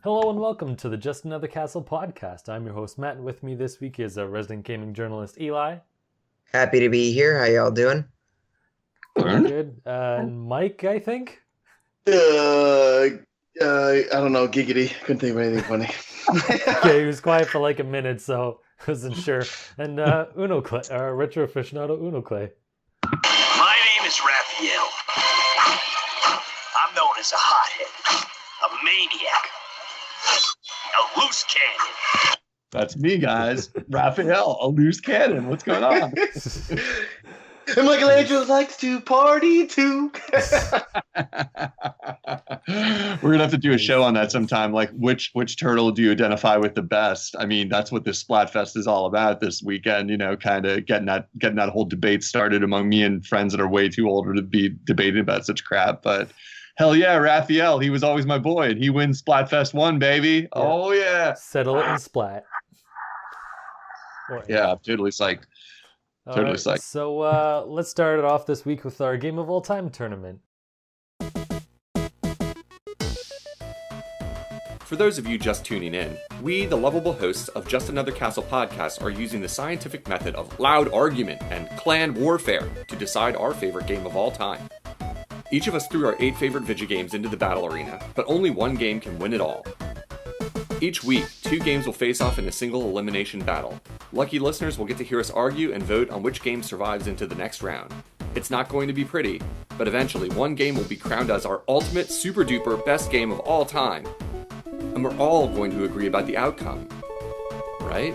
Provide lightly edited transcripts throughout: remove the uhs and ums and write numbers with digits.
Hello and welcome to the Just Another Castle podcast. I'm your host Matt, and with me this week is a resident gaming journalist Eli. Happy to be here. How y'all doing? Good. And Mike, I think. I don't know, giggity. Couldn't think of anything funny. Okay, he was quiet for like a minute, so I wasn't sure. And Unoclay, retro aficionado Unoclay. My name is Raphael. I'm known as a hothead, a maniac, a loose cannon. That's me, guys. Raphael, a loose cannon. What's going on? And Michelangelo likes to party too. We're gonna have to do a show on that sometime. Like, which turtle do you identify with the best? I mean, that's what this Splatfest is all about this weekend. You know, kind of getting that whole debate started among me and friends that are way too older to be debating about such crap. But hell yeah, Raphael, he was always my boy, and he wins Splatfest 1, baby. Yeah. Oh yeah, Settle it and splat. Yeah, totally psyched. Totally psyched. So let's start it off this week with our Game of All Time tournament. For those of you just tuning in, we, the lovable hosts of Just Another Castle podcast, are using the scientific method of loud argument and clan warfare to decide our favorite game of all time. Each of us threw our 8 favorite video games into the battle arena, but only one game can win it all. Each week, 2 games will face off in a single elimination battle. Lucky listeners will get to hear us argue and vote on which game survives into the next round. It's not going to be pretty, but eventually one game will be crowned as our ultimate super duper best game of all time. And we're all going to agree about the outcome, right?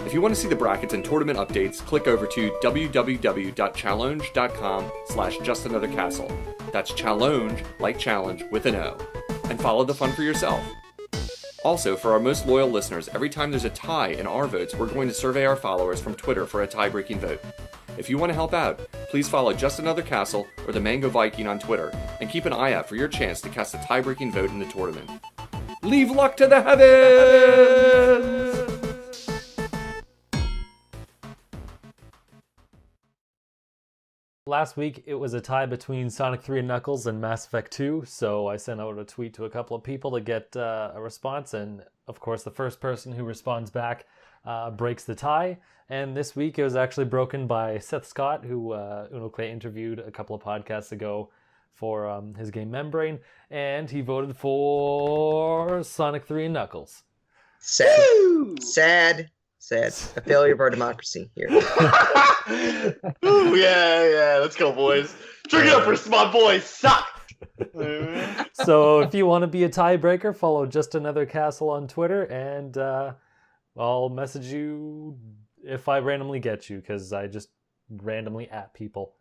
If you want to see the brackets and tournament updates, click over to www.challenge.com/justanothercastle. That's challenge, like challenge, with an O. And follow the fun for yourself. Also, for our most loyal listeners, every time there's a tie in our votes, we're going to survey our followers from Twitter for a tie-breaking vote. If you want to help out, please follow Just Another Castle or the Mango Viking on Twitter, and keep an eye out for your chance to cast a tie-breaking vote in the tournament. Leave luck to the heavens! Last week, it was a tie between Sonic 3 and Knuckles and Mass Effect 2, so I sent out a tweet to a couple of people to get a response, and of course the first person who responds back breaks the tie. And this week it was actually broken by Seth Scott, who Unoclay interviewed a couple of podcasts ago for his game Membrane, and he voted for Sonic 3 and Knuckles. Sad. A failure of our democracy here. Ooh, yeah. Let's go, boys. Drink it up for my boys. Suck. So if you want to be a tiebreaker, follow Just Another Castle on Twitter, and I'll message you if I randomly get you, because I just randomly at people.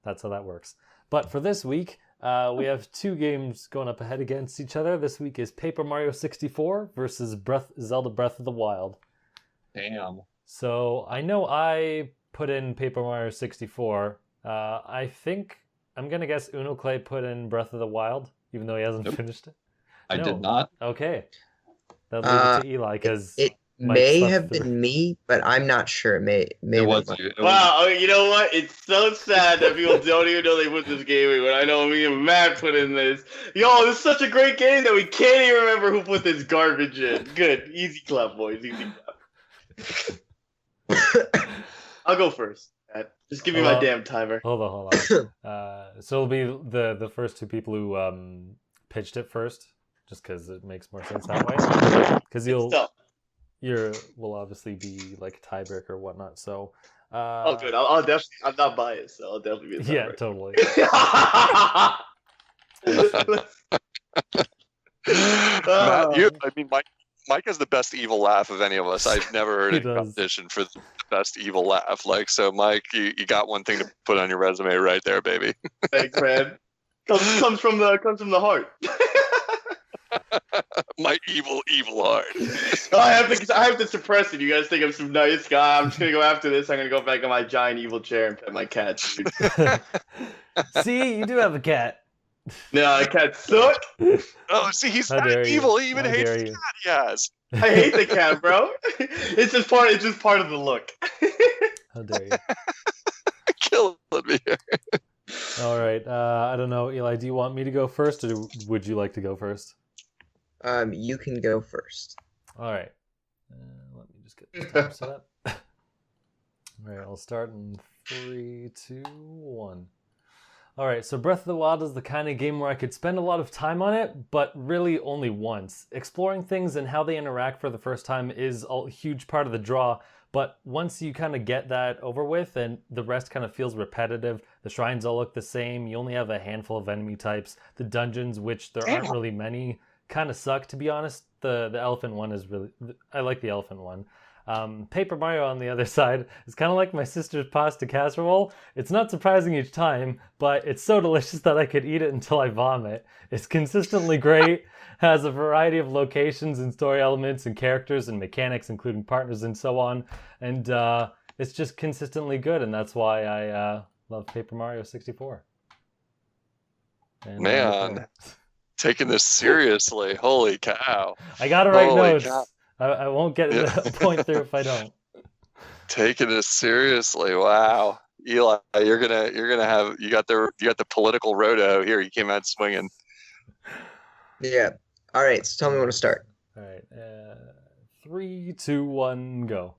That's how that works. But for this week, we have 2 games going up ahead against each other. This week is Paper Mario 64 versus Zelda Breath of the Wild. Damn. So I know I put in Paper Mario 64. I think I'm going to guess Unoclay put in Breath of the Wild, even though he hasn't finished it. I did not. Okay. That'll leave it to Eli, because It may have been me, but I'm not sure. It may have been. Wow, you know what? It's so sad that people don't even know they put this game in, when I know me and Matt put in this. Yo, this is such a great game that we can't even remember who put this garbage in. Good. Easy clap, boys. Easy clap. I'll go first. Just give me my damn timer. Hold on. So it'll be the first 2 people who pitched it first, just because it makes more sense that way. Because will obviously be like a tiebreaker or whatnot. So. Oh, good. I'll definitely. I'm not biased, so I'll definitely be. Yeah, totally. Mike has the best evil laugh of any of us. I've never heard a competition for the best evil laugh. Like, so Mike, you got one thing to put on your resume right there, baby. Thanks, man. Comes from the heart. My evil heart. I have to suppress it. You guys think I'm some nice guy? I'm just gonna go after this. I'm gonna go back on my giant evil chair and pet my cat. See, you do have a cat. No, the cat suck. Oh, see, he's not evil. He even hates the cat he has. I hate the cat, bro. It's just part of the look. How dare you? Killing me here. All right. I don't know, Eli. Do you want me to go first, or would you like to go first? You can go first. All right. Let me just get this timer set up. All right, I'll start in 3, 2, 1. All right, so Breath of the Wild is the kind of game where I could spend a lot of time on it, but really only once. Exploring things and how they interact for the first time is a huge part of the draw, but once you kind of get that over with and the rest kind of feels repetitive, the shrines all look the same, you only have a handful of enemy types, the dungeons, which there aren't really many, kind of suck, to be honest. The elephant one is really... I like the elephant one. Paper Mario, on the other side, is kind of like my sister's pasta casserole. It's not surprising each time, but it's so delicious that I could eat it until I vomit. It's consistently great, has a variety of locations and story elements and characters and mechanics, including partners and so on, and it's just consistently good, and that's why I love Paper Mario 64. And, Man, taking this seriously. Holy cow. I gotta write Holy notes. cow. I won't get a point through if I don't. Taking this seriously. Wow. Eli, you got the political roto here. You came out swinging. Yeah. All right. So tell me when to start. All right. 3, 2, 1, go.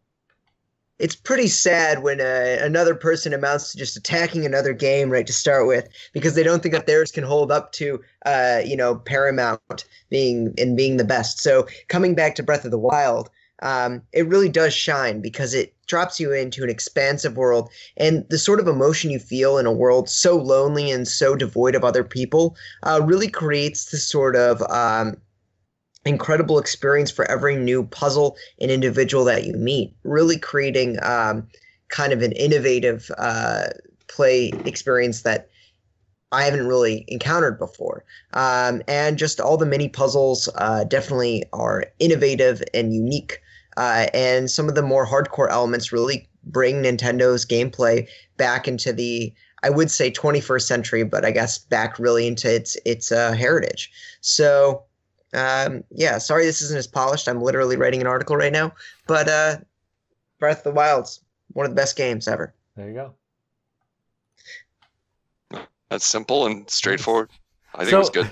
It's pretty sad when another person amounts to just attacking another game right to start with because they don't think that theirs can hold up to Paramount being the best. So coming back to Breath of the Wild, it really does shine because it drops you into an expansive world, and the sort of emotion you feel in a world so lonely and so devoid of other people really creates this sort of incredible experience for every new puzzle and individual that you meet, really creating kind of an innovative play experience that I haven't really encountered before. And just all the mini puzzles definitely are innovative and unique. And some of the more hardcore elements really bring Nintendo's gameplay back into the, I would say 21st century, but I guess back really into its heritage. So yeah, sorry this isn't as polished. I'm literally writing an article right now. But Breath of the Wild's one of the best games ever. There you go. That's simple and straightforward. I think it was good.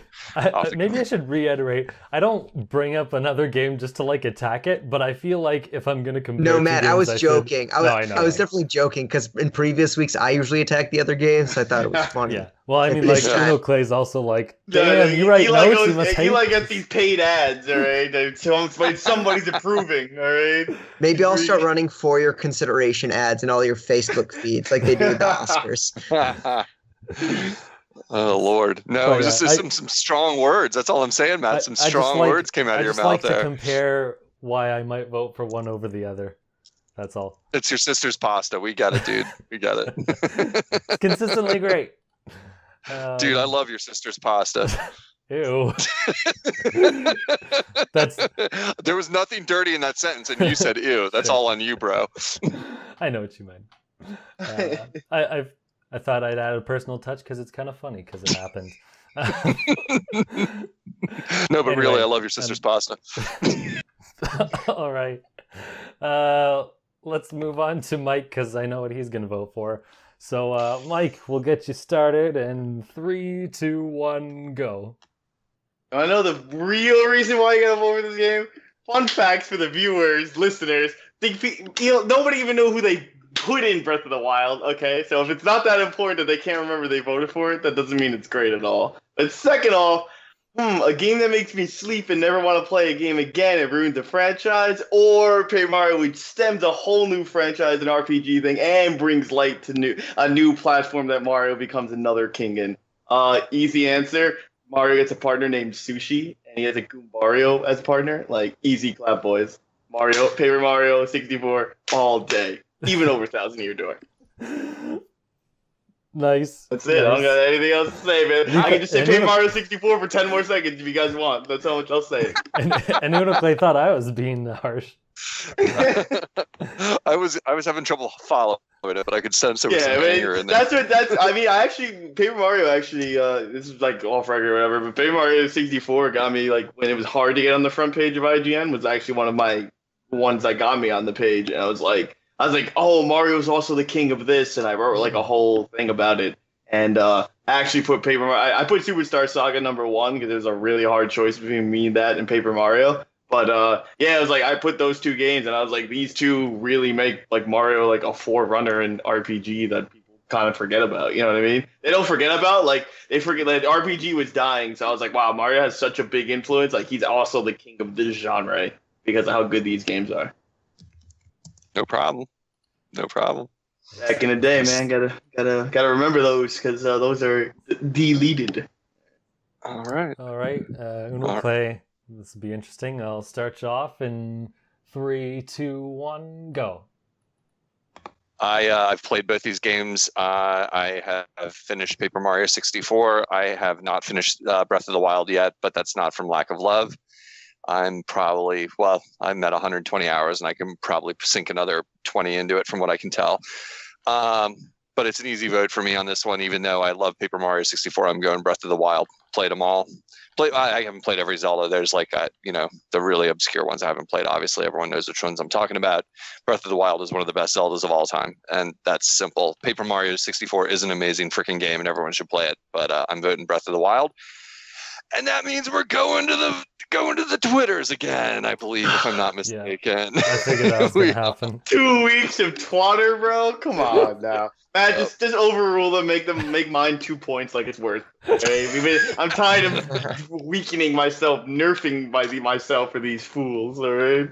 Maybe I should reiterate. I don't bring up another game just to like attack it, but I feel like if I'm going to compare No, Matt, I was joking. I was definitely joking because in previous weeks I usually attack the other games, so I thought it was funny. Yeah. Well, I mean, like Unoclay's also like, damn, you write Eli notes, goes, you must hate. Eli gets these paid ads, all right? Somebody's approving, all right? Maybe I'll start running for your consideration ads in all your Facebook feeds like they do with the Oscars. Oh Lord, no! It was just some strong words. That's all I'm saying, Matt. Some strong words came out of your mouth like there. To compare why I might vote for one over the other. That's all. It's your sister's pasta. We got it, dude. We got it. It's consistently great. Dude, I love your sister's pasta. Ew. There was nothing dirty in that sentence, and you said ew. That's all on you, bro. I know what you meant. I thought I'd add a personal touch because it's kind of funny because it happened. No, but anyway, really, I love your sister's pasta. All right. Let's move on to Mike because I know what he's going to vote for. So, Mike, we'll get you started in 3, 2, 1, go. I know the real reason why you got to vote for this game. Fun facts for the viewers, listeners. Nobody even know who they put in Breath of the Wild, okay? So if it's not that important that they can't remember they voted for it, that doesn't mean it's great at all. But second off, a game that makes me sleep and never want to play a game again, it ruins the franchise, or Paper Mario, which stems a whole new franchise and RPG thing and brings light to a new platform that Mario becomes another king in. Easy answer, Mario gets a partner named Sushi, and he has a Goombario as partner. Like, easy clap, boys. Paper Mario 64 all day. Even over 1,000-year door. Nice. That's it. Nice. I don't got anything else to say, man. I can just say Paper Mario 64 for 10 more seconds if you guys want. That's how much I'll say. And Unoclay thought I was being harsh. I was having trouble following it, but I could sense there was some anger in there. Paper Mario actually, this is like off record or whatever, but Paper Mario 64 got me, like, when it was hard to get on the front page of IGN, was actually one of my ones that got me on the page, and I was like, oh, Mario's also the king of this, and I wrote like a whole thing about it. And I actually put Paper Mario. I put Superstar Saga #1 because it was a really hard choice between me and that and Paper Mario. But yeah, it was like I put those two games, and I was like, these two really make like Mario like a forerunner in RPG that people kind of forget about. You know what I mean? They don't forget about they forget that RPG was dying. So I was like, wow, Mario has such a big influence. Like he's also the king of this genre because of how good these games are. No problem. No problem. Back in the day, man, gotta remember those because those are deleted. All right. Unoclay. This will be interesting. I'll start you off in 3, 2, 1, go. I've played both these games. I have finished Paper Mario 64. I have not finished Breath of the Wild yet, but that's not from lack of love. I'm at 120 hours, and I can probably sink another 20 into it from what I can tell. But it's an easy vote for me on this one, even though I love Paper Mario 64. I'm going Breath of the Wild. Played them all. I haven't played every Zelda. There's the really obscure ones I haven't played. Obviously, everyone knows which ones I'm talking about. Breath of the Wild is one of the best Zeldas of all time, and that's simple. Paper Mario 64 is an amazing freaking game, and everyone should play it. But I'm voting Breath of the Wild, and that means we're going to the Twitters again, I believe, if I'm not mistaken. Yeah, I figured that was going to happen. 2 weeks of Twitter, bro. Come on now. Man, just overrule them, make mine 2 points like it's worth. Okay? I'm tired of weakening myself, nerfing myself for these fools, all right?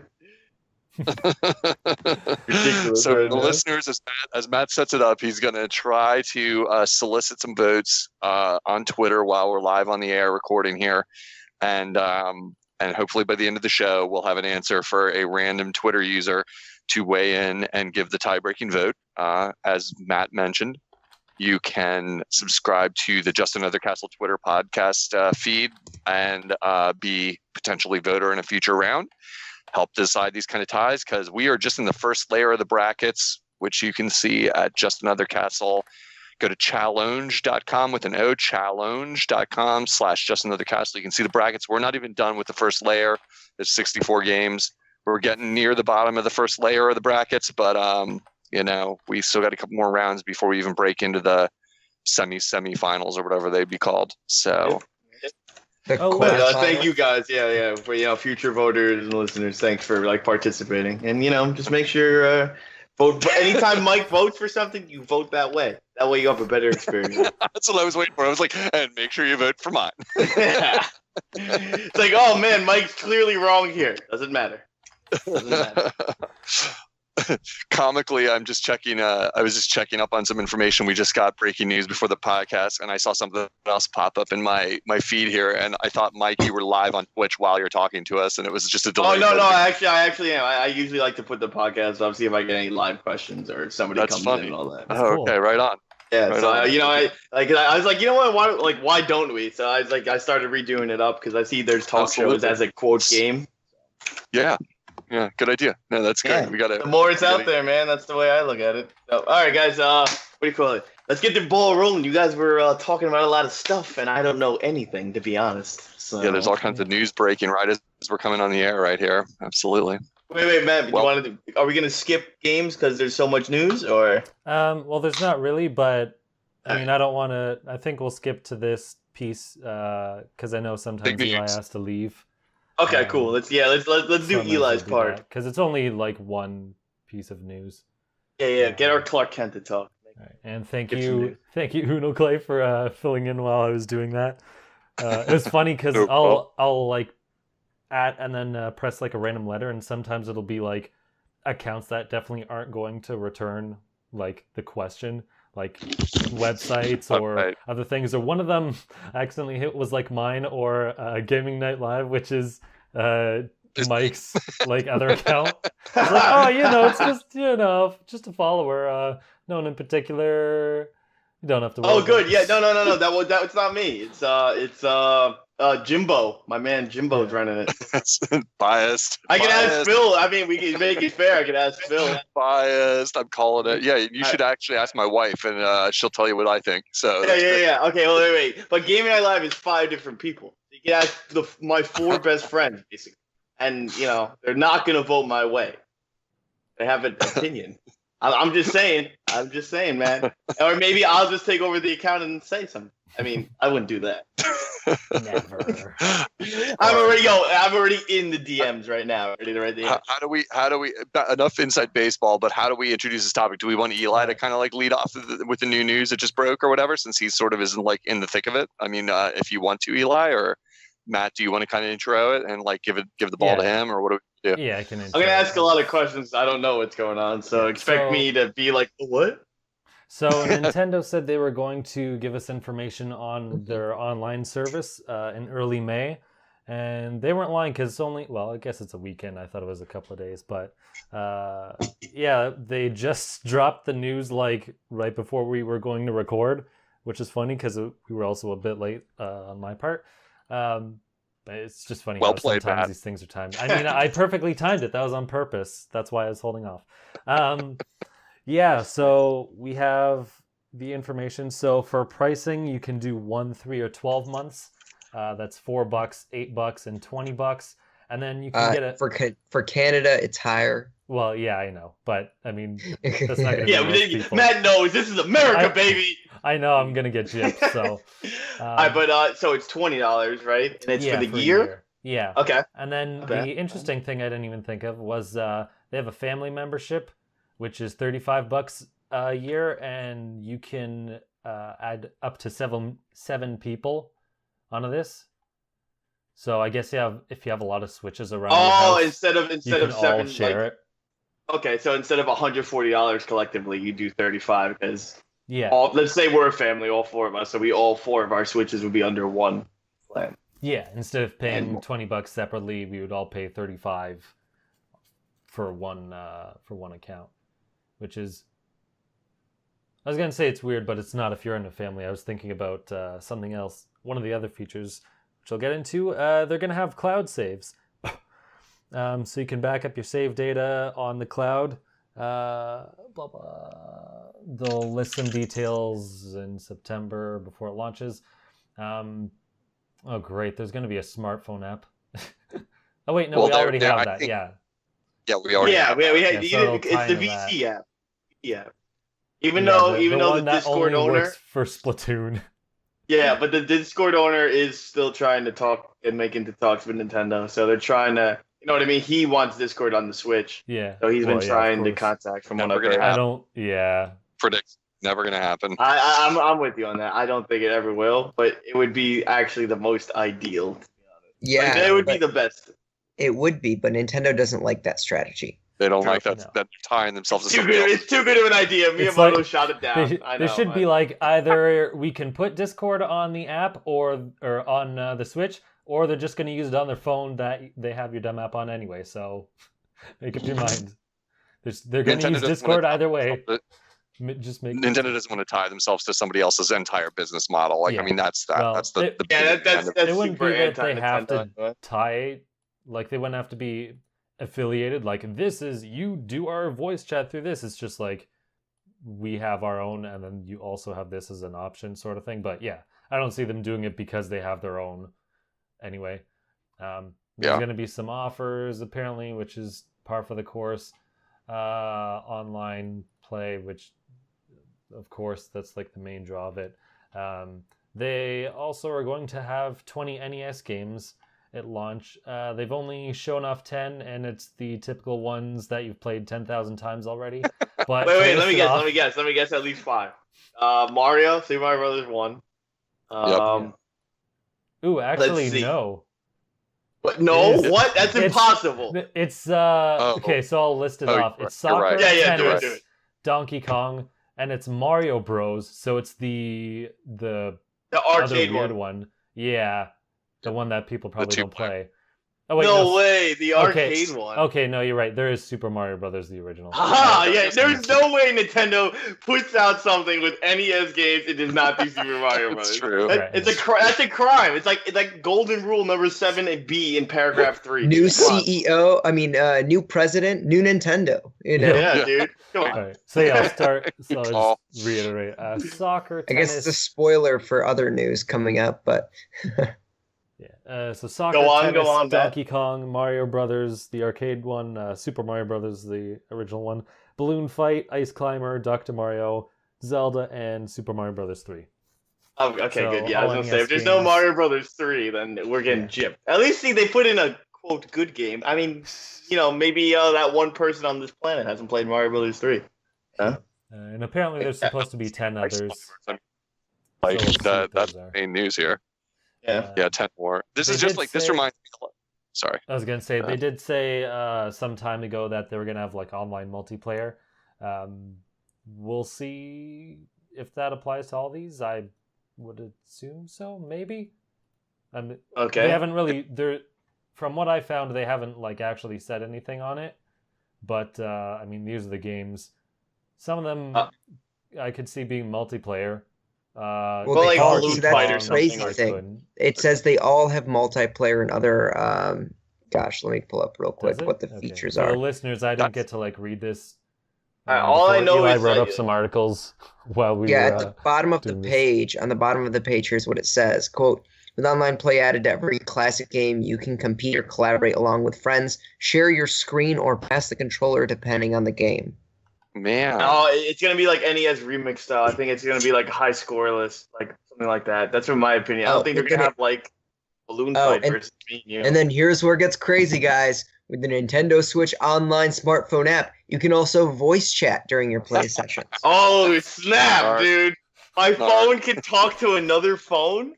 Ridiculous. So the listeners, as Matt sets it up, he's going to try to solicit some votes on Twitter while we're live on the air recording here. And hopefully by the end of the show, we'll have an answer for a random Twitter user to weigh in and give the tie-breaking vote. As Matt mentioned, you can subscribe to the Just Another Castle Twitter podcast feed and be potentially voter in a future round. Help decide these kind of ties, because we are just in the first layer of the brackets, which you can see at Just Another Castle. Go to challenge.com with an O, challenge.com/Just Another Castle. You can see the brackets. We're not even done with the first layer. There's 64 games. We're getting near the bottom of the first layer of the brackets, but we still got a couple more rounds before we even break into the semifinals or whatever they'd be called. So thank you guys. Yeah. For future voters and listeners, thanks for participating. And just make sure vote anytime Mike votes for something, you vote that way. That way you have a better experience. That's what I was waiting for. I was like, and make sure you vote for mine. It's like, oh man, Mike's clearly wrong here. Doesn't matter. Comically, I was just checking up on some information. We just got breaking news before the podcast, and I saw something else pop up in my feed here, and I thought, Mike, you were live on Twitch while you're talking to us, and it was just a delay. Oh no, I actually am. I usually like to put the podcast up, see if I get any live questions or if somebody comes in and all that. Cool. Okay, right on. Yeah, right so on. I was like, you know what? Why don't we? So I was like, I started redoing it up because I see there's talk shows as a quote game. Yeah, good idea. No, that's good. Yeah. We got the more it's out there, man. That's the way I look at it. So, all right, guys. What do you call it? Let's get the ball rolling. You guys were talking about a lot of stuff, and I don't know anything, to be honest. So. Yeah, there's all kinds of news breaking right as we're coming on the air right here. Absolutely. Wait, Matt. Are we gonna skip games because there's so much news, or? Well, there's not really, but I mean, I don't want to. I think we'll skip to this piece because I know sometimes Eli has to leave. Okay, cool. Let's do Eli's part because it's only one piece of news. Yeah. Get our Clark Kent to talk. Right. And thank you, Unoclay, for filling in while I was doing that. It was funny because I'll at and then press a random letter, and sometimes it'll be accounts that definitely aren't going to return the question, websites or other things. Or one of them I accidentally hit was mine or Gaming Night Live, which is Mike's other account. It's it's just a follower. No one in particular. You don't have to worry. Oh, good. Yeah, no. That's not me. It's Jimbo. My man Jimbo's running it. Biased. I can ask Phil. I mean, we can make it fair. I can ask Phil. Biased. I'm calling it. Yeah, you should actually ask my wife, and she'll tell you what I think. So yeah. Okay, well, wait. But Gaming Night Live is 5 different people. You can ask my 4 best friends, basically, and they're not gonna vote my way. They have an opinion. I'm just saying. I'm just saying, man. Or maybe I'll just take over the account and say something. I mean, I wouldn't do that. Never. I'm already in the DMs right now. Ready to write the How do we enough inside baseball, but how do we introduce this topic? Do we want Eli to kind of like lead off with the new news that just broke or whatever, since he sort of isn't like in the thick of it? I mean, if you want to, Eli, or Matt, do you want to kind of intro it and like give the ball to him, or what do we do? Yeah, I can. I'm gonna ask a lot of questions. I don't know what's going on, so expect me to be like, what? So Nintendo said they were going to give us information on their online service in early May, and they weren't lying because it's only, well, I guess it's a weekend. I thought it was a couple of days, but yeah, they just dropped the news like right before we were going to record, which is funny because we were also a bit late on my part. But it's just funny how sometimes Matt. These things are timed. I mean, I perfectly timed it. That was on purpose. That's why I was holding off. Yeah, so we have the information. So for pricing, you can do 1, 3, or 12 months. That's $4, $8, and $20. And then you can get it for Canada. It's higher. Well, yeah, I know, but I mean, that's not going to be most Matt knows this is America, baby. I know I'm going to get gypped. So, but so it's $20, right? And it's for the year. Yeah. Okay. And then the interesting thing I didn't even think of was they have a family membership, which is $35 a year, and you can add up to seven people onto this. So I guess if you have a lot of Switches around your house, instead of 7, share it. Okay, so instead of $140 collectively, you do 35 because let's say we're a family, all 4 of us, so all 4 of our Switches would be under one plan. Yeah, instead of paying $20 separately, we would all pay 35 for one account. Which is, I was going to say it's weird, but it's not if you're in a family. I was thinking about something else. One of the other features, which I'll get into, they're going to have cloud saves. So you can back up your save data on the cloud. Blah, blah. They'll list some details in September before it launches. Oh, great. There's going to be a smartphone app. Oh, wait, no, we already have that. Yeah. Yeah, we already. Yeah, we have. So it's the VC app. Yeah. Even though the Discord owner works for Splatoon. Yeah, but the Discord owner is still trying to talk and make into talks with Nintendo. So they're trying to, you know what I mean? He wants Discord on the Switch. Yeah. So he's been trying to contact from one of them. I don't. Yeah. Predict never gonna happen. I'm with you on that. I don't think it ever will, but it would be actually the most ideal. Yeah, it would be the best. It would be, but Nintendo doesn't like that strategy. They don't like that. No. That tying themselves to somebody else. It's too good of an idea. Miyamoto shot it down. There should be like either we can put Discord on the app or on the Switch, or they're just going to use it on their phone that they have your dumb app on anyway. So make up your mind. They're going to use Discord either way. Nintendo doesn't want to tie themselves to somebody else's entire business model. Like, I mean, that's that. Well, that's that's it wouldn't super be that they have to anti-Nintendo. tie. Like they wouldn't have to be affiliated. Like this is you do our voice chat through this. It's just like we have our own, and then you also have this as an option, sort of thing. But yeah, I don't see them doing it because they have their own. Anyway, there's going to be some offers apparently, which is par for the course. Online play, which of course that's like the main draw of it. They also are going to have 20 NES games at launch. They've only shown off 10, and it's the typical ones that you've played 10,000 times already. But wait, let me guess at least 5. Mario, Super Mario Brothers 1. Ooh, actually, no. What? No? What? That's impossible. It's okay, so I'll list it off. It's soccer, right. tennis, do it. Donkey Kong, and it's Mario Bros. So it's the arcade other weird one. Yeah. The one that people probably don't play. Oh, wait, no way, the arcade one. Okay, no, you're right. There is Super Mario Brothers, the original. Yeah, there's no way Nintendo puts out something with NES games it does not do Super Mario Brothers. That's true. That's a crime. It's like golden rule number 7B in paragraph 3. New CEO, new president, new Nintendo. You know? Yeah, dude. Come on. All right. So yeah, I'll start. So I'll just reiterate. Soccer, tennis. I guess it's a spoiler for other news coming up, but... So soccer, tennis, Donkey Kong, Mario Brothers, the arcade one, Super Mario Brothers, the original one, Balloon Fight, Ice Climber, Dr. Mario, Zelda, and Super Mario Brothers 3. Oh, okay, So, good. Yeah, I was all gonna say NES if there's no games. Mario Brothers 3, then we're getting gypped. At least see they put in a quote good game. I mean, maybe that one person on this planet hasn't played Mario Brothers 3. Huh? And apparently there's supposed to be 10 others. Like So we'll see what that's those are. main news here. Yeah. Yeah, 10 more. This They is just did like this say- reminds me. Sorry. I was gonna say they did say some time ago that they were gonna have like online multiplayer. We'll see if that applies to all these. I would assume so, maybe. Okay. They haven't really. From what I found, they haven't like actually said anything on it. But I mean, these are the games. Some of them I could see being multiplayer. Well, Well, like all- Balloon see, that's Fight or the something. crazy Or thing. It says they all have multiplayer and other. Gosh, let me pull up real quick Does it? what the Okay. features For are. the listeners, I didn't get to like read this. all I before know Eli is wrote that- up some articles while we Yeah, were. at the bottom of the doing this. page, on the bottom of the page, here's what it says. Quote, with online play added to every classic game, you can compete or collaborate along with friends, share your screen, or pass the controller depending on the game. Man. Oh, it's gonna be like NES remix style. I think it's gonna be like high scoreless, like something like that. That's in my opinion. I don't think they're gonna have like Balloon Fight and- versus me. And then here's where it gets crazy, guys. With the Nintendo Switch online smartphone app, you can also voice chat during your play sessions. Oh snap, Dark. dude! My Dark. phone can talk to another phone.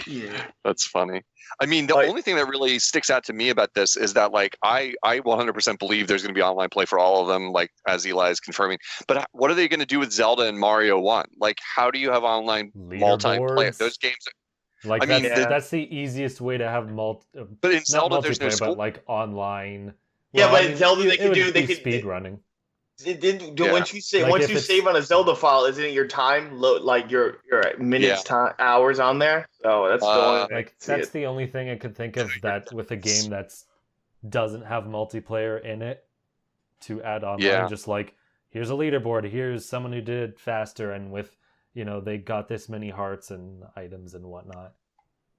Yeah. That's funny. I mean, the Like- only thing that really sticks out to me about this is that, like, I 100% believe there's going to be online play for all of them, like, as Eli is confirming. But what are they going to do with Zelda and Mario 1? Like, how do you have online multiplayer? Leaderboards. Those games. Like I mean, that's the easiest way to have But in not Zelda, there's no multiplayer, scope. but like online. Yeah, Well, but in Zelda, they it could would do- they be could- speed running. Yeah. Once you say Like, once if you it's- save on a Zelda file, isn't it your time like your minutes time hours on there? So that's the only way I Like can see that's it. the only thing I could think of that with a game that's doesn't have multiplayer in it to add online. Yeah. Just like here's a leaderboard, here's someone who did it faster, and with they got this many hearts and items and whatnot.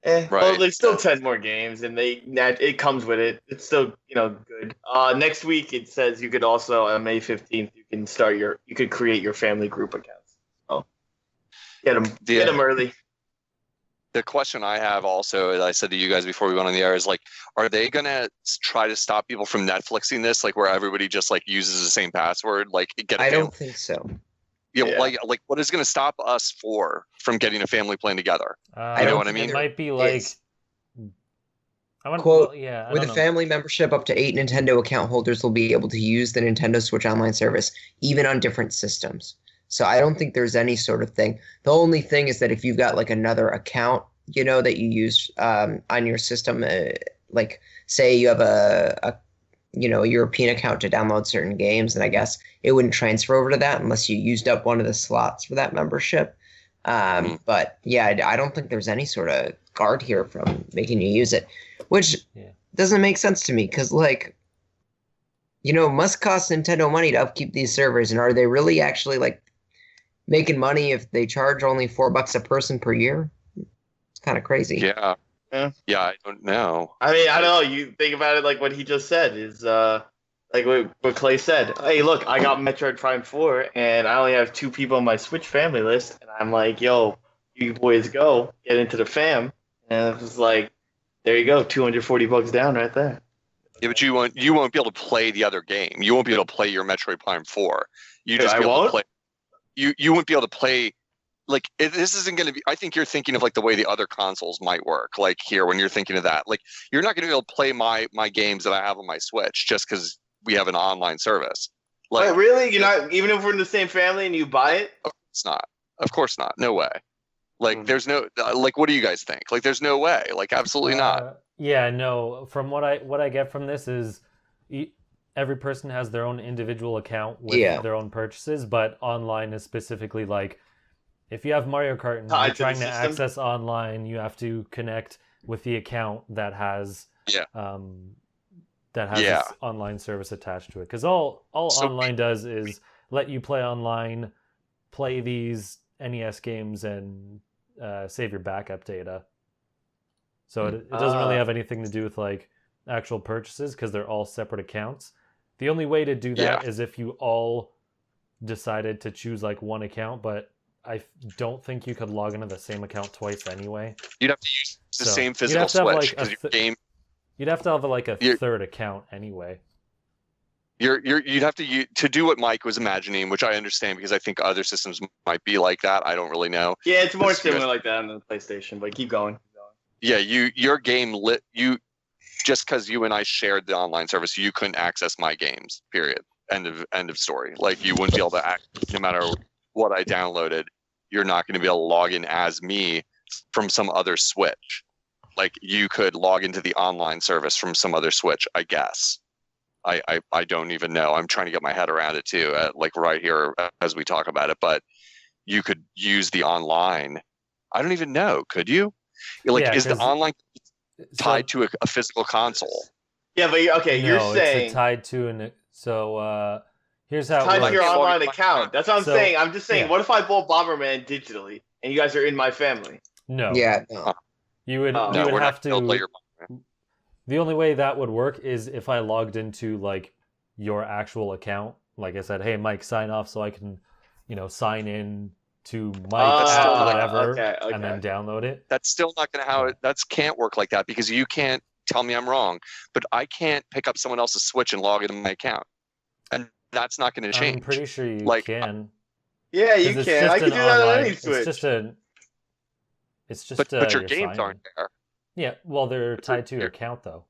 Well, Right. there's still 10 more games, and it comes with it. It's still good. Next week it says you could also on May 15th you could create your family group accounts. Oh, get them early. The question I have also, as I said to you guys before we went on the air, is like, are they gonna try to stop people from Netflixing this, like where everybody just like uses the same password, like get a I family? don't think so. Yeah. Like what is gonna stop us from getting a family playing together? I know don't what I think mean? It might be like is. I want Quote, I With a don't know. family membership, up to 8 Nintendo account holders will be able to use the Nintendo Switch Online service, even on different systems. So I don't think there's any sort of thing. The only thing is that if you've got like another account, that you use on your system, like say you have a European account to download certain games, and I guess it wouldn't transfer over to that unless you used up one of the slots for that membership. But yeah, I don't think there's any sort of guard here from making you use it, which doesn't make sense to me because must cost Nintendo money to upkeep these servers, and are they really actually like making money if they charge only $4 a person per year? It's kind of crazy. Yeah. Yeah. Yeah, I don't know. I mean, I don't know. You think about it like what he just said is like what Clay said. Hey, look, I got Metroid Prime 4, and I only have 2 people on my Switch family list, and I'm like, yo, you boys go get into the fam, and it was like, there you go, $240 down right there. Yeah, but you won't be able to play the other game. You won't be able to play your Metroid Prime 4. You just I be able won't? to play. You won't be able to play. Like this isn't going to be. I think you're thinking of like the way the other consoles might work. Like here, when you're thinking of that, like you're not going to be able to play my games that I have on my Switch just because we have an online service. Like, Wait, really? You're not even if we're in the same family and you buy it? it's not. Of course not. No way. Like Hmm. there's no. Like what do you guys think? Like there's no way. Like absolutely not. Yeah, no. From what I get from this is, every person has their own individual account with their own purchases, but online is specifically like, if you have Mario Kart and Tied you're to the trying to system? access online, you have to connect with the account that has Yeah. this online service attached to it. Because all So- online does is let you play online, play these NES games, and save your backup data. So it doesn't really have anything to do with like actual purchases because they're all separate accounts. The only way to do that is if you all decided to choose like one account, but I don't think you could log into the same account twice anyway. You'd have to use the So, same you'd physical have to have, switch like, because your game. You'd have to have like a You're- third account anyway. You'd have to do what Mike was imagining, which I understand because I think other systems might be like that. I don't really know. Yeah, it's more This- similar like that on the PlayStation, but keep going. Yeah, your game lit you just because you and I shared the online service, you couldn't access my games. Period. End of story. Like you wouldn't be able to no matter what I downloaded, you're not going to be able to log in as me from some other Switch. Like you could log into the online service from some other Switch, I guess. I don't even know. I'm trying to get my head around it too, like right here as we talk about it. But you could use the online. I don't even know. Could you? Like, Yeah, is the 'cause- online tied to a physical console? Yeah, but okay, No, you're it's saying tied to an. So here's how it tied to works. your Like- online account. That's what I'm So, saying. I'm just saying, yeah. what if I bought Bomberman digitally and you guys are in my family? No, Yeah, no. you would Oh. you No, would we're have not going to play to. your. The only way that would work is if I logged into like your actual account. Like I said, hey Mike, sign off so I can, sign in to Mike still at not- whatever, okay. and then download it. That's still not going to how it. That can't work like that because you can't tell me I'm wrong, but I can't pick up someone else's Switch and log into my account, and that's not going to change. I'm pretty sure you Like, can. Yeah, you 'Cause it's can. just I can an do that on online- any Switch. It's just but your your games sign-in. aren't there. Yeah, well, they're tied to your they're- account though.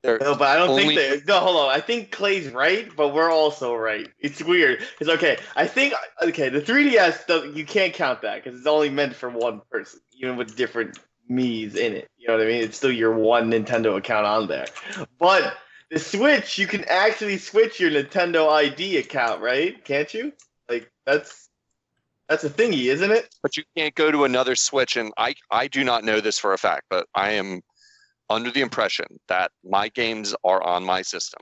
They're No, but I don't only- think that. No, hold on. I think Clay's right, but we're also right. It's weird. It's okay. I think the 3DS you can't count that because it's only meant for one person, even with different me's in it. You know what I mean? It's still your one Nintendo account on there. But the Switch, you can actually switch your Nintendo ID account, right? Can't you? Like that's a thingy, isn't it? But you can't go to another Switch, and I do not know this for a fact, but I am under the impression that my games are on my system.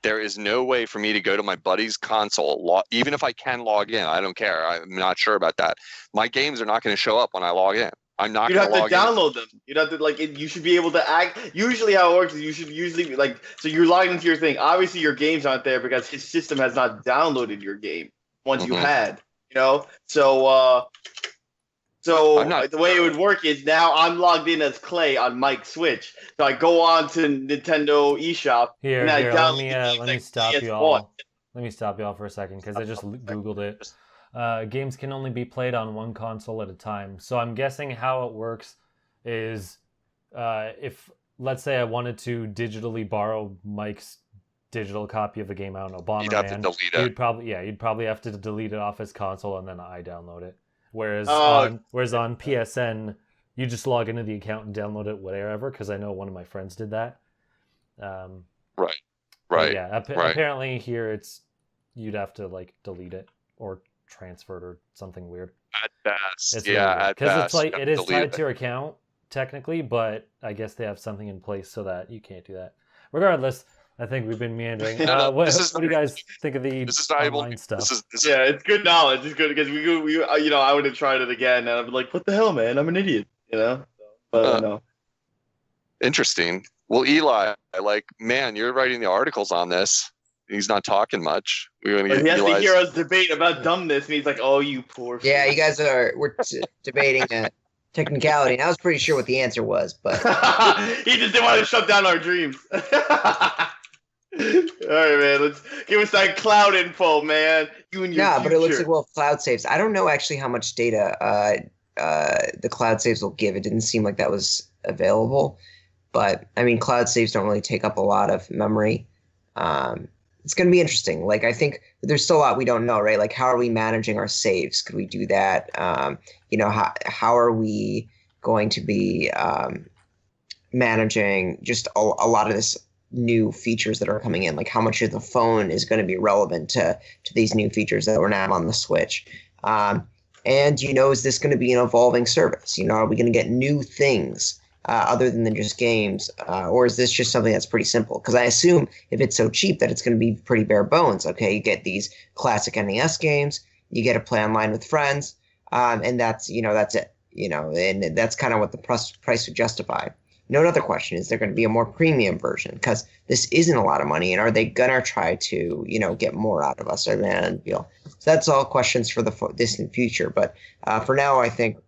There is no way for me to go to my buddy's console, even if I can log in. I don't care. I'm not sure about that. My games are not going to show up when I log in. I'm not You'd going have to log in. download them. You'd have to you should be able to act. Usually, how it works is you should usually so you're logged into your thing. Obviously, your games aren't there because his system has not downloaded your game once you Mhm. had. So I'm not- the way it would work is now I'm logged in as Clay on Mike's Switch. So I go on to Nintendo eShop. Here, and I let download me the games let me like stop PS1. y'all. Let me stop y'all for a second because I just googled it. Games can only be played on one console at a time. So I'm guessing how it works is if let's say I wanted to digitally borrow Mike's digital copy of a game, I don't know, Bomberman. You'd have to delete it. You'd probably have to delete it off his console and then I download it. Whereas Oh. on PSN, you just log into the account and download it wherever. Because I know one of my friends did that. But Right. yeah. right. Apparently here you'd have to delete it or transfer it or something weird. At best. It's Yeah, at because best. it's you have it to is delete tied it. to your account technically, but I guess they have something in place so that you can't do that. Regardless, I think we've been meandering. No, What this is do you guys think of the This is valuable. online stuff? This is Yeah, it's good knowledge. It's good because we I would have tried it again and I'd be like, what the hell, man? I'm an idiot, But no. interesting. Well, Eli, man, you're writing the articles on this. He's not talking much. We're going to But he get has to Eli's. hear us debate about dumbness, and he's like, "Oh, you poor." Yeah, fool." you guys we're debating a technicality, and I was pretty sure what the answer was, but He just didn't want to shut down our dreams. All right, man. Let's give us that cloud info, man. You and your yeah, but it looks future. like cloud saves. I don't know actually how much data the cloud saves will give. It didn't seem like that was available, but I mean, cloud saves don't really take up a lot of memory. It's going to be interesting. I think there's still a lot we don't know, right? How are we managing our saves? Could we do that? How are we going to be managing just a lot of this new features that are coming in? How much of the phone is going to be relevant to these new features that we're now on the Switch? And, is this going to be an evolving service? Are we going to get new things other than just games? Or is this just something that's pretty simple? Because I assume if it's so cheap that it's going to be pretty bare bones. Okay, you get these classic NES games, you get to play online with friends, and that's it. And that's kind of what the price would justify. another question, is there going to be a more premium version? Because this isn't a lot of money, and are they going to try to, get more out of us? Or then, so that's all questions for the distant future. But for now, I think,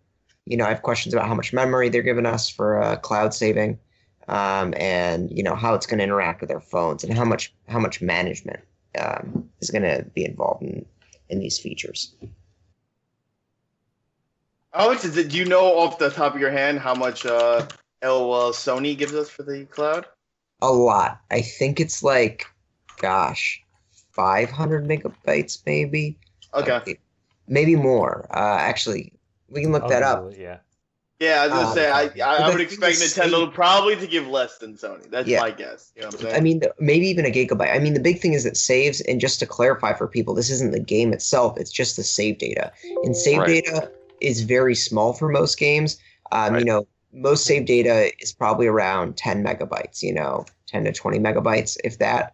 I have questions about how much memory they're giving us for cloud saving, and how it's going to interact with our phones, and how much management is going to be involved in these features. How much is it? Do you know off the top of your hand how much Sony gives us for the cloud? A lot. I think it's like, 500 megabytes maybe. Okay. Maybe more. Actually, we can look that up. Yeah. Yeah, I was gonna say I would expect Nintendo probably to give less than Sony. That's my guess. You know what I'm saying? I mean, maybe even a gigabyte. I mean, the big thing is that saves, and just to clarify for people, this isn't the game itself; it's just the save data. And save data is very small for most games. Most save data is probably around 10 megabytes. 10 to 20 megabytes, if that.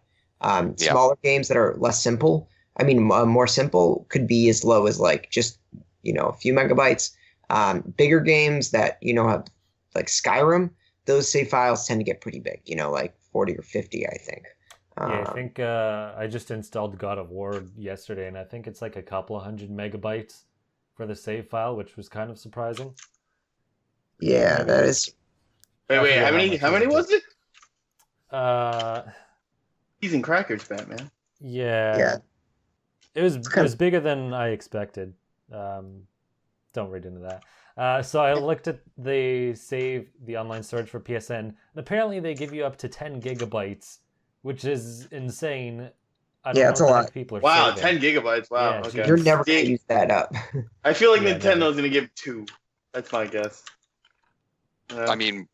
Smaller games that are less simple. I mean, more simple could be as low as like just a few megabytes. Bigger games that have like Skyrim, those save files tend to get pretty big. Like 40 or 50, I think. I think I just installed God of War yesterday, and I think it's like a couple of 100 megabytes for the save file, which was kind of surprising. Yeah, that is. Wait, how many was it? Cheese and crackers, Batman. Yeah. It was bigger than I expected. Don't read into that. So I looked at the online storage for PSN, and apparently they give you up to 10 gigabytes, which is insane. I don't know it's a lot. People are wow, saving. 10 gigabytes. Wow. Yeah, okay. You're never going to use that up. I feel like Nintendo's going to give 2. That's my guess. I mean,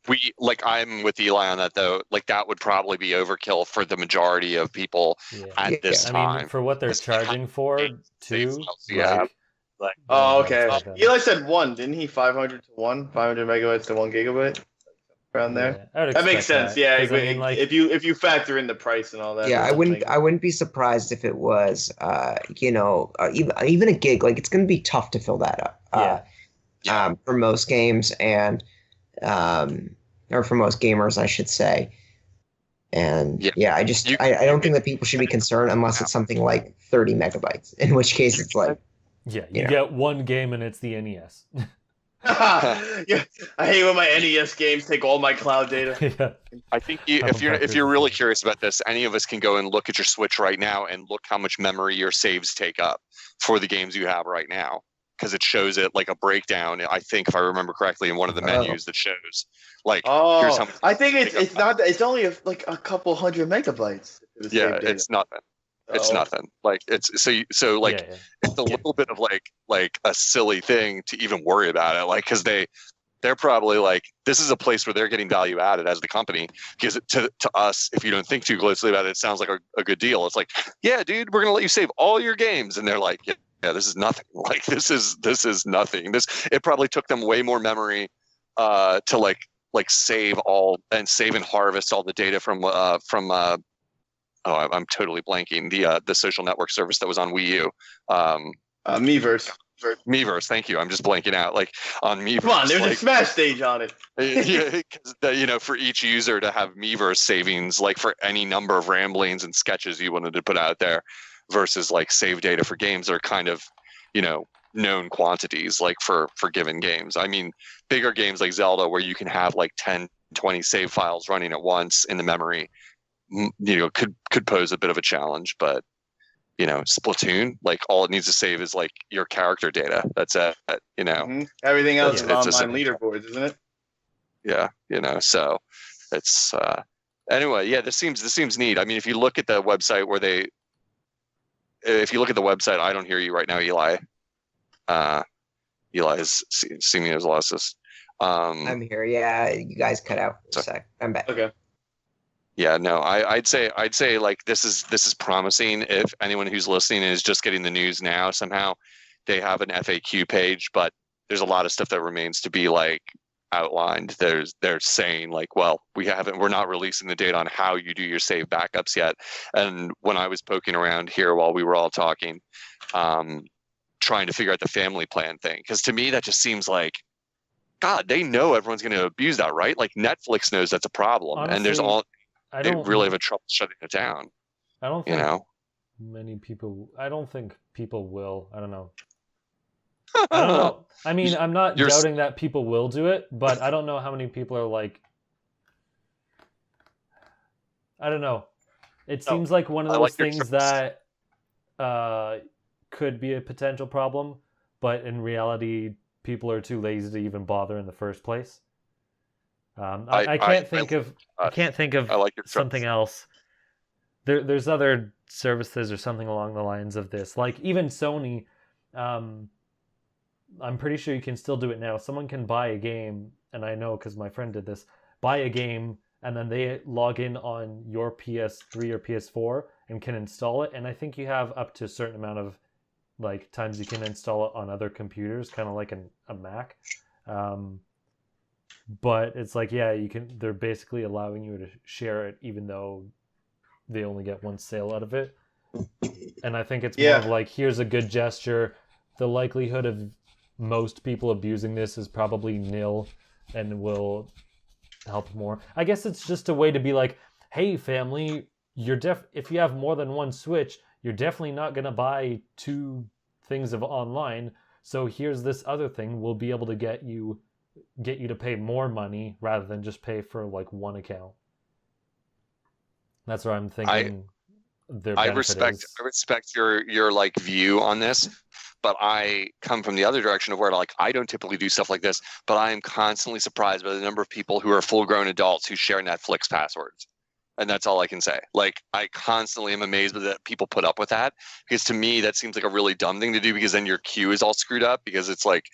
I'm with Eli on that though. Like that would probably be overkill for the majority of people at this time. I mean, for what they're charging for, too. Yeah. Okay. Eli said 1, didn't he? 500 to 1, 500 megabytes to 1 gigabyte, around there. That makes sense. Yeah, I mean, if you factor in the price and all that. Yeah, I wouldn't be surprised if it was, even a gig. Like it's going to be tough to fill that up. For most games and. Or for most gamers, I should say. And I don't think that people should be concerned unless it's something like 30 megabytes, in which case it's like. Yeah, you get one game and it's the NES. Yeah, I hate when my NES games take all my cloud data. I think if you're really curious about this, any of us can go and look at your Switch right now and look how much memory your saves take up for the games you have right now. Because it shows it like a breakdown, I think, if I remember correctly, in one of the menus that shows like. Here's how much I think it's not. It's only a couple hundred megabytes. Yeah, it's nothing. It's nothing. Like it's it's a little bit of like a silly thing to even worry about it. Like because they're probably like, this is a place where they're getting value added as the company. Because to us, if you don't think too closely about it, it sounds like a good deal. It's like, yeah, dude, we're gonna let you save all your games, and they're like, yeah, this is nothing. Like this is nothing. It probably took them way more memory to like save and harvest all the data from I'm totally blanking the social network service that was on Wii U. Miiverse. Miiverse, thank you. I'm just blanking out. Like on Miiverse. Come on, there's a Smash stage on it. Yeah, because for each user to have Miiverse savings, like for any number of ramblings and sketches you wanted to put out there, versus like save data for games are kind of, known quantities like for given games. I mean, bigger games like Zelda where you can have like 10, 20 save files running at once in the memory, could pose a bit of a challenge, but Splatoon, like all it needs to save is like your character data. That's it. Everything else is online leaderboards, isn't it? Yeah, so it's anyway. Yeah, this seems neat. I mean, if you look at the website I don't hear you right now, Eli. Eli is seeming as lost us. I'm here. Yeah, you guys cut out for a sec. I'm back. Okay. Yeah, no, I'd say like this is promising. If anyone who's listening is just getting the news now, somehow they have an FAQ page, but there's a lot of stuff that remains to be like outlined. They're saying like, well, we're not releasing the data on how you do your save backups yet. And when I was poking around here while we were all talking, trying to figure out the family plan thing, because to me that just seems like God, they know everyone's going to abuse that, right? Like Netflix knows that's a problem, and there's Honestly, all I they don't really have a trouble shutting it down. I don't You think know, many people. I don't think people will. I don't know. I don't know. I mean, I'm not You're doubting that people will do it, but I don't know how many people are like. I don't know. It No, seems like one of I those like your things trust. that could be a potential problem, but in reality, people are too lazy to even bother in the first place. I can't think of I can't think of I like your something trust. else. There's other services or something along the lines of this. Like even Sony, I'm pretty sure you can still do it now. Someone can buy a game, and I know because my friend did this, buy a game, and then they log in on your PS3 or PS4 and can install it. And I think you have up to a certain amount of like times you can install it on other computers, kind of like a Mac. But it's like, yeah, you can. They're basically allowing you to share it, even though they only get one sale out of it. And I think it's more of like, here's a good gesture. The likelihood of most people abusing this is probably nil, and will help more. I guess it's just a way to be like, hey, family, if you have more than one Switch, you're definitely not gonna buy two things of online. So here's this other thing. We'll be able to get you to pay more money rather than just pay for like one account. That's what I'm thinking. I respect your like view on this, but I come from the other direction of where like I don't typically do stuff like this, but I am constantly surprised by the number of people who are full-grown adults who share Netflix passwords. And that's all I can say. Like, I constantly am amazed that people put up with that, because to me that seems like a really dumb thing to do, because then your queue is all screwed up, because it's like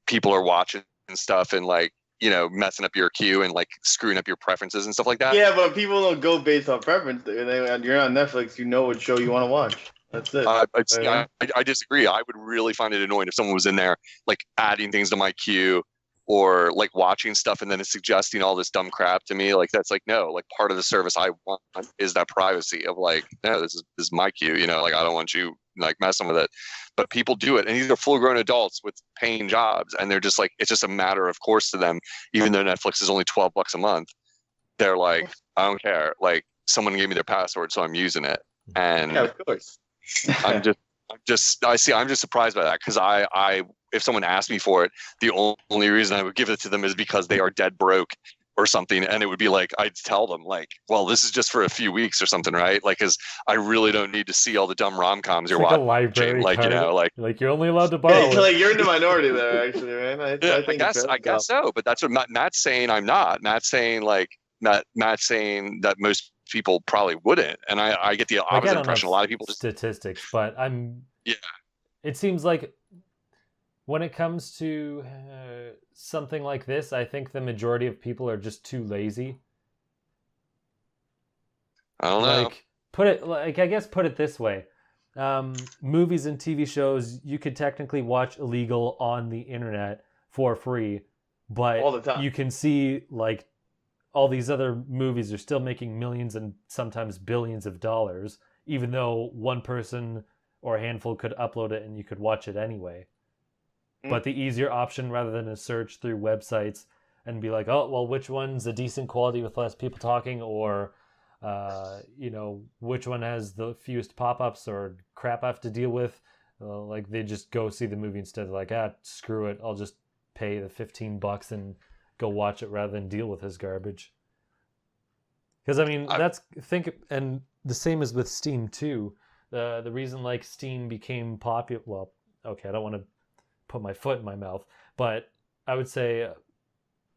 people are watching and stuff and like, you know, messing up your queue and like screwing up your preferences and stuff like that. Yeah, but people don't go based on preference. You're on Netflix, you know what show you want to watch. That's it. I disagree. I would really find it annoying if someone was in there like adding things to my queue, or like watching stuff and then it's suggesting all this dumb crap to me. Like, that's like, no, like part of the service I want is that privacy of like, no, this is my queue, you know, like I don't want you like messing with it. But people do it, and these are full-grown adults with paying jobs, and they're just like, it's just a matter of course to them, even though Netflix is only $12 a month. They're like, I don't care, like someone gave me their password, so I'm using it. And yeah, of course. I'm just surprised by that, because I if someone asked me for it, the only reason I would give it to them is because they are dead broke or something, and it would be like, I'd tell them like, well, this is just for a few weeks or something, right? Like, because I really don't need to see all the dumb rom-coms you're watching. Like, you know, like you're only allowed to borrow it. Like, you're in the minority there, actually, right? I guess so, but that's what Matt's saying. I'm not. Matt's saying like Matt's saying that most people probably wouldn't, and I get the opposite impression. A lot of people just statistics, but it seems like when it comes to something like this, I think the majority of people are just too lazy. I don't know. I guess put it this way. Movies and TV shows, you could technically watch illegal on the internet for free, but all the time. You can see like all these other movies are still making millions and sometimes billions of dollars, even though one person or a handful could upload it and you could watch it anyway. But the easier option, rather than a search through websites and be like, oh, well, which one's a decent quality with less people talking, or, you know, which one has the fewest pop-ups or crap I have to deal with, like they just go see the movie instead. Like, screw it, I'll just pay the $15 and go watch it rather than deal with his garbage. Because, I mean, and the same is with Steam, too. The reason, like, Steam became popular, well, okay, I don't want to put my foot in my mouth, but I would say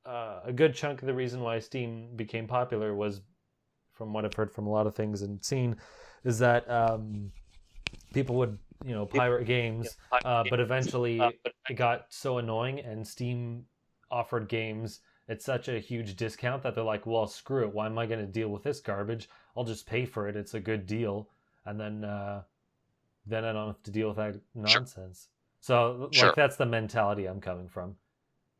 a good chunk of the reason why Steam became popular was, from what I've heard from a lot of things and seen, is that people would, you know, pirate games, but eventually it got so annoying, and Steam offered games at such a huge discount that they're like, well, screw it, why am I going to deal with this garbage? I'll just pay for it, it's a good deal, and then I don't have to deal with that nonsense. So, like, that's the mentality I'm coming from.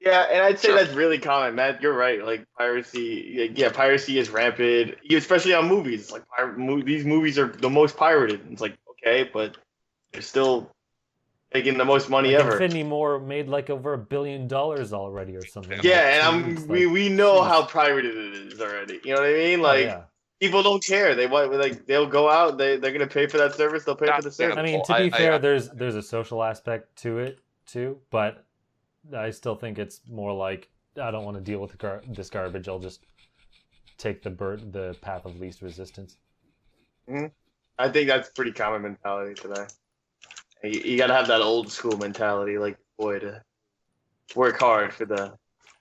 Yeah, and I'd say that's really common, Matt. You're right. Like, piracy, piracy is rampant, especially on movies. Like, these movies are the most pirated. It's like, okay, but they're still making the most money Like ever. Infinity War made like over $1 billion already or something. Yeah, Like, and 2 weeks, we know jeez. how pirated it is already. You know what I mean? Oh, Like yeah. people don't care. They'll go out. They're gonna pay for that service. They'll pay for the service. I mean, to be fair, there's a social aspect to it too, but I still think it's more like I don't want to deal with this garbage. I'll just take the path of least resistance. I think that's pretty common mentality today. You gotta have that old school mentality, like boy, to work hard for the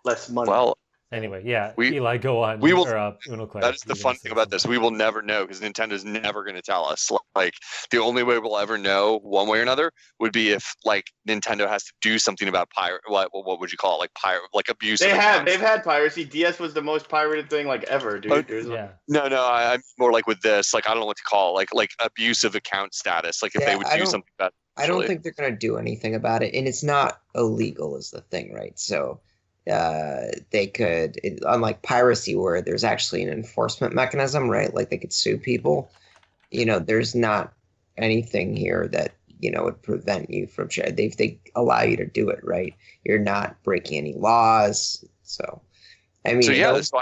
less money. Well, Anyway, yeah, We- Eli, go on. we will- Unoclay, that is the you're fun gonna say thing about something. this. We will never know because Nintendo's never going to tell us. Like the only way we'll ever know one way or another would be if like Nintendo has to do something about pirate. What would you call it? Like pirate, like abuse. they've had piracy. DS was the most pirated thing like ever, dude. But- There's Yeah. No, I'm more like with this. Like I don't know what to call it. Like abusive account status. Like if Yeah, they would I do don't- something about. I don't Actually. think they're going to do anything about it, and it's not illegal is the thing, right? So they could, unlike piracy where there's actually an enforcement mechanism, right? Like they could sue people. There's not anything here that would prevent you from they allow you to do it, right? You're not breaking any laws. So I mean, So yeah, that's fine.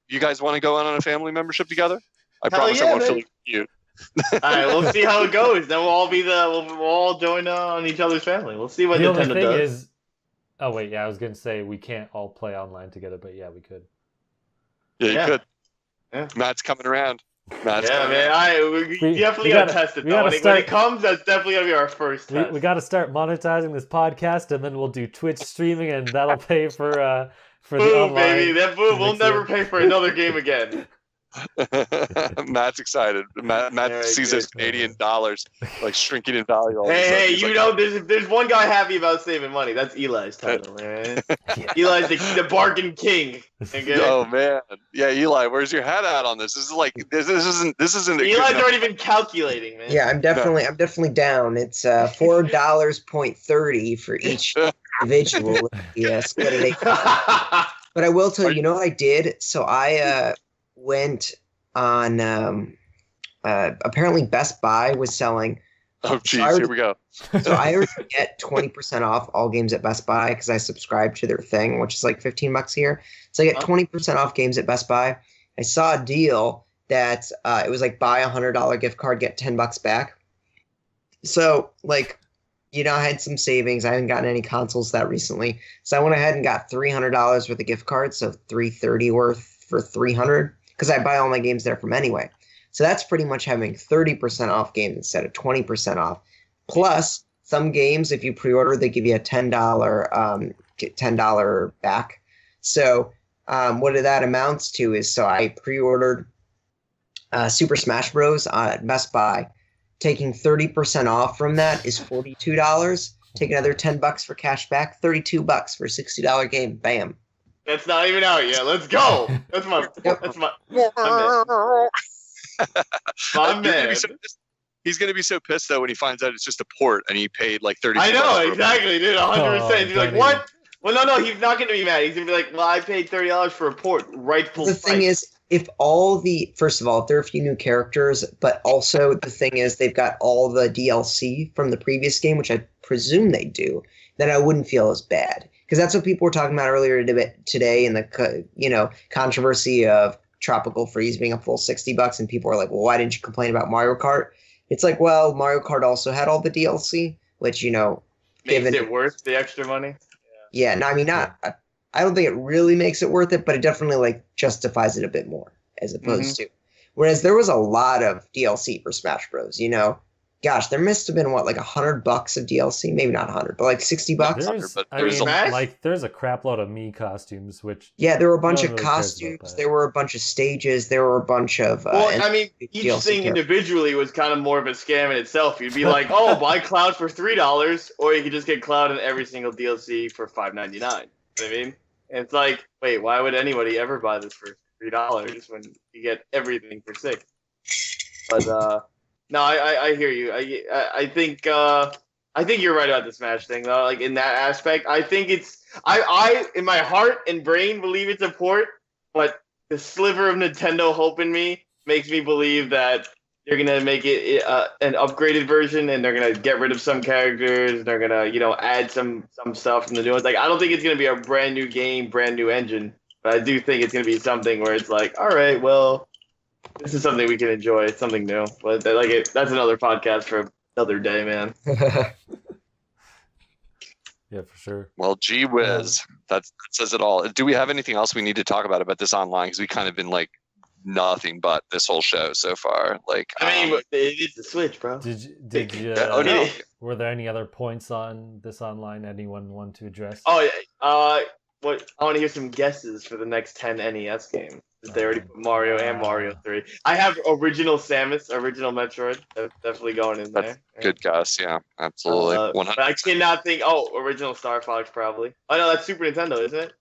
You guys want to go on a family membership together? I Hell promise yeah, I won't man. feel cute. all right, we'll see how it goes. Then we'll all join on each other's family. We'll see what The only Nintendo thing does. is, oh wait, yeah, I was gonna say we can't all play online together, but yeah, we could. Yeah, you Yeah. could. Yeah. Matt's coming around. Matt's Yeah, coming man. around. We definitely we gotta gotta- test it we though. gotta When start- it comes, that's definitely gonna be our first test. We got to start monetizing this podcast, and then we'll do Twitch streaming, and that'll pay for the Boom, online. baby. That boom. We'll mix never in. pay for another game again. Matt's excited. Matt Very sees good. those Canadian dollars like shrinking in value. All of a sudden. Hey, He's you like, know, there's one guy happy about saving money. That's Eli's title, man. Yeah. Eli's the bargain king. Okay? Oh man, yeah, Eli, where's your head at on this? This is like this isn't a good Eli's enough- already been calculating, man. Yeah, I'm definitely down. It's $4.30 for each individual. Yeah, split it 8. But I will tell you, you know what I did? So I went on. Apparently, Best Buy was selling. Oh So geez, here we go. I already get 20% off all games at Best Buy because I subscribe to their thing, which is like $15 a year. So I get 20% off games at Best Buy. I saw a deal that it was like buy $100 gift card, get $10 back. So like, I had some savings. I hadn't gotten any consoles that recently, so I went ahead and got $300 worth of gift cards, so $330 worth for $300 because I buy all my games there from anyway. So that's pretty much having 30% off games instead of 20% off. Plus, some games, if you pre-order, they give you a $10 back. So what that amounts to is, so I pre-ordered Super Smash Bros. At Best Buy. Taking 30% off from that is $42. Take another $10 for cash back, $32 for a $60 game. Bam. That's not even out yet. Let's go. That's my Yep. my You're gonna man. be so pissed. He's gonna be so pissed though when he finds out it's just a port and he paid like 30. I know, exactly, dude. 100%. Oh, He's like, don't what? Well, no, he's not going to be mad. He's going to be like, well, I paid $30 for a port. Rightful The thing is, first of all, if there are a few new characters, but also the thing is they've got all the DLC from the previous game, which I presume they do, then I wouldn't feel as bad. Because that's what people were talking about earlier today in the controversy of Tropical Freeze being a full $60, and people were like, well, why didn't you complain about Mario Kart? It's like, well, Mario Kart also had all the DLC, which, makes given it worth the extra money. yeah, no, I mean, I don't think it really makes it worth it, but it definitely like justifies it a bit more as opposed to. Whereas there was a lot of DLC for Smash Bros. Gosh, there must have been like $100 of DLC, maybe not 100, but like $60. There's a crap load of Mii costumes, which Yeah, there were a bunch No of one really cares about costumes. that. There were a bunch of stages. There were a bunch of. Well, I mean, each DLC thing characters. individually was kind of more of a scam in itself. You'd be like, oh, buy Cloud for $3, or you could just get Cloud in every single DLC for $5.99. You know what I mean? And it's like, wait, why would anybody ever buy this for $3 when you get everything for $6? But no, I hear you. I think you're right about the Smash thing though. Like in that aspect, I think I in my heart and brain believe it's a port, but the sliver of Nintendo hope in me makes me believe that they're gonna make it an upgraded version, and they're gonna get rid of some characters. They're gonna add some stuff from the new ones. Like I don't think it's gonna be a brand new game, brand new engine, but I do think it's gonna be something where it's like, all right, well, this is something we can enjoy. It's something new, but that's another podcast for another day, man. Yeah, for sure. Well, gee whiz, that says it all. Do we have anything else we need to talk about this online? Because we kind of been like nothing but this whole show so far. Like, I mean, it is the Switch, bro. Did you? Oh no. Were there any other points on this online anyone want to address? Oh yeah. What I want to hear some guesses for the next 10 NES games. They already put Mario and Mario 3. I have original Samus, original Metroid. That's definitely going in there. Good guess. Yeah, absolutely. 100. But I cannot think. Oh, original Star Fox probably. Oh no, that's Super Nintendo, isn't it?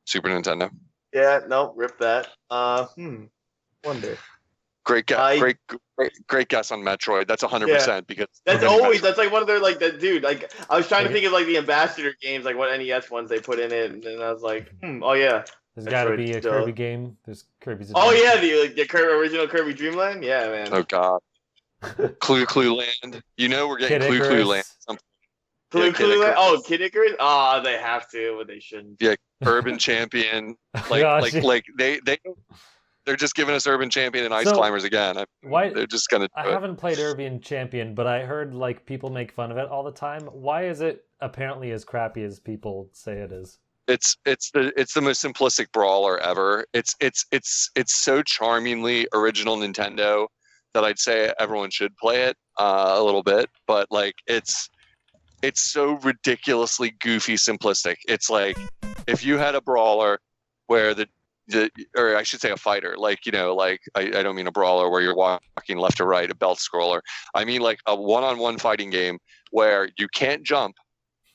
Super Nintendo. Yeah. No, rip that. Wonder. Great guess. Great guess on Metroid. That's 100% because that's always that's like one of their like that dude. Like I was trying to think of like the Ambassador games, like what NES ones they put in it, and then I was like, oh yeah. There's got to be a Kirby game. There's Kirby's. Oh yeah, the original Kirby Dream Land. Yeah, man. Oh god. Clue Land. We're getting Clue Land. Clue Land. Oh, Kid Icarus. Oh, they have to, but they shouldn't. Yeah, Urban Champion. They're just giving us Urban Champion and Ice Climbers again. They're just gonna. I haven't played Urban Champion, but I heard like people make fun of it all the time. Why is it apparently as crappy as people say it is? It's the most simplistic brawler ever. It's so charmingly original Nintendo that I'd say everyone should play it a little bit. But like it's so ridiculously goofy simplistic. It's like if you had a brawler where or I should say a fighter, like I don't mean a brawler where you're walking left to right, a belt scroller. I mean like a one-on-one fighting game where you can't jump.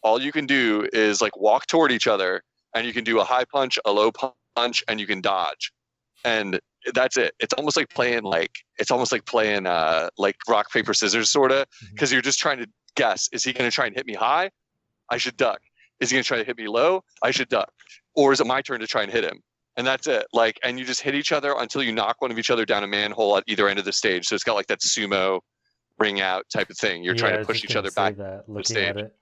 All you can do is like walk toward each other, and you can do a high punch, a low punch, and you can dodge, and that's it. It's almost like playing like rock paper scissors sort of, because you're just trying to guess: is he going to try and hit me high? I should duck. Is he going to try to hit me low? I should duck. Or is it my turn to try and hit him? And that's it. Like, and you just hit each other until you knock one of each other down a manhole at either end of the stage. So it's got like that sumo ring out type of thing. You're trying to push each other back to the stage. at it.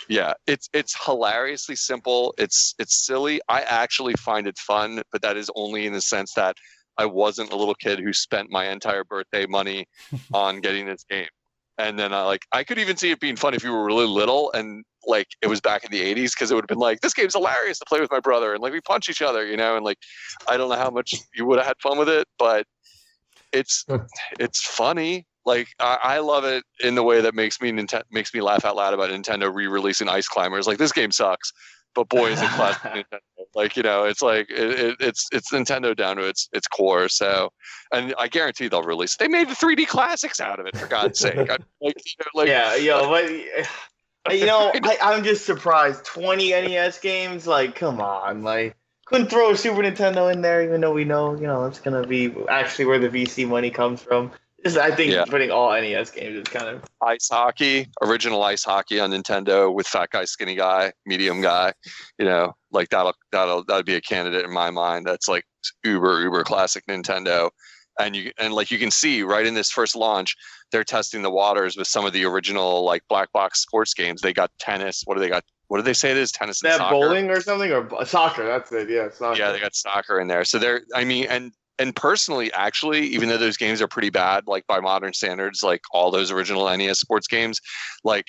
Yeah, it's hilariously simple. It's silly. I actually find it fun, but that is only in the sense that I wasn't a little kid who spent my entire birthday money on getting this game. And then I could even see it being fun if you were really little and like it was back in the 80s, because it would have been like, this game's hilarious to play with my brother, and like we punch each other, and like I don't know how much you would have had fun with it, but it's funny. Like I love it in the way that makes me laugh out loud about Nintendo re-releasing Ice Climbers. Like, this game sucks, but boy, is it classic Nintendo. Like, it's like it's Nintendo down to its core. So, and I guarantee they'll release. They made the 3D classics out of it, for God's sake. I'm just surprised. 20 NES games, like, come on, like. Couldn't throw a Super Nintendo in there, even though we know, it's gonna be actually where the VC money comes from. I think putting all NES games is kind of ice hockey, original ice hockey on Nintendo with fat guy, skinny guy, medium guy. Like that'd be a candidate in my mind. That's like uber classic Nintendo. And you can see right in this first launch, they're testing the waters with some of the original like black box sports games. They got tennis. What do they got? What do they say it is? Tennis and soccer? Bowling or something, or soccer? That's it. Yeah, soccer. Yeah, they got soccer in there. So and personally, actually, even though those games are pretty bad, like by modern standards, like all those original NES sports games, like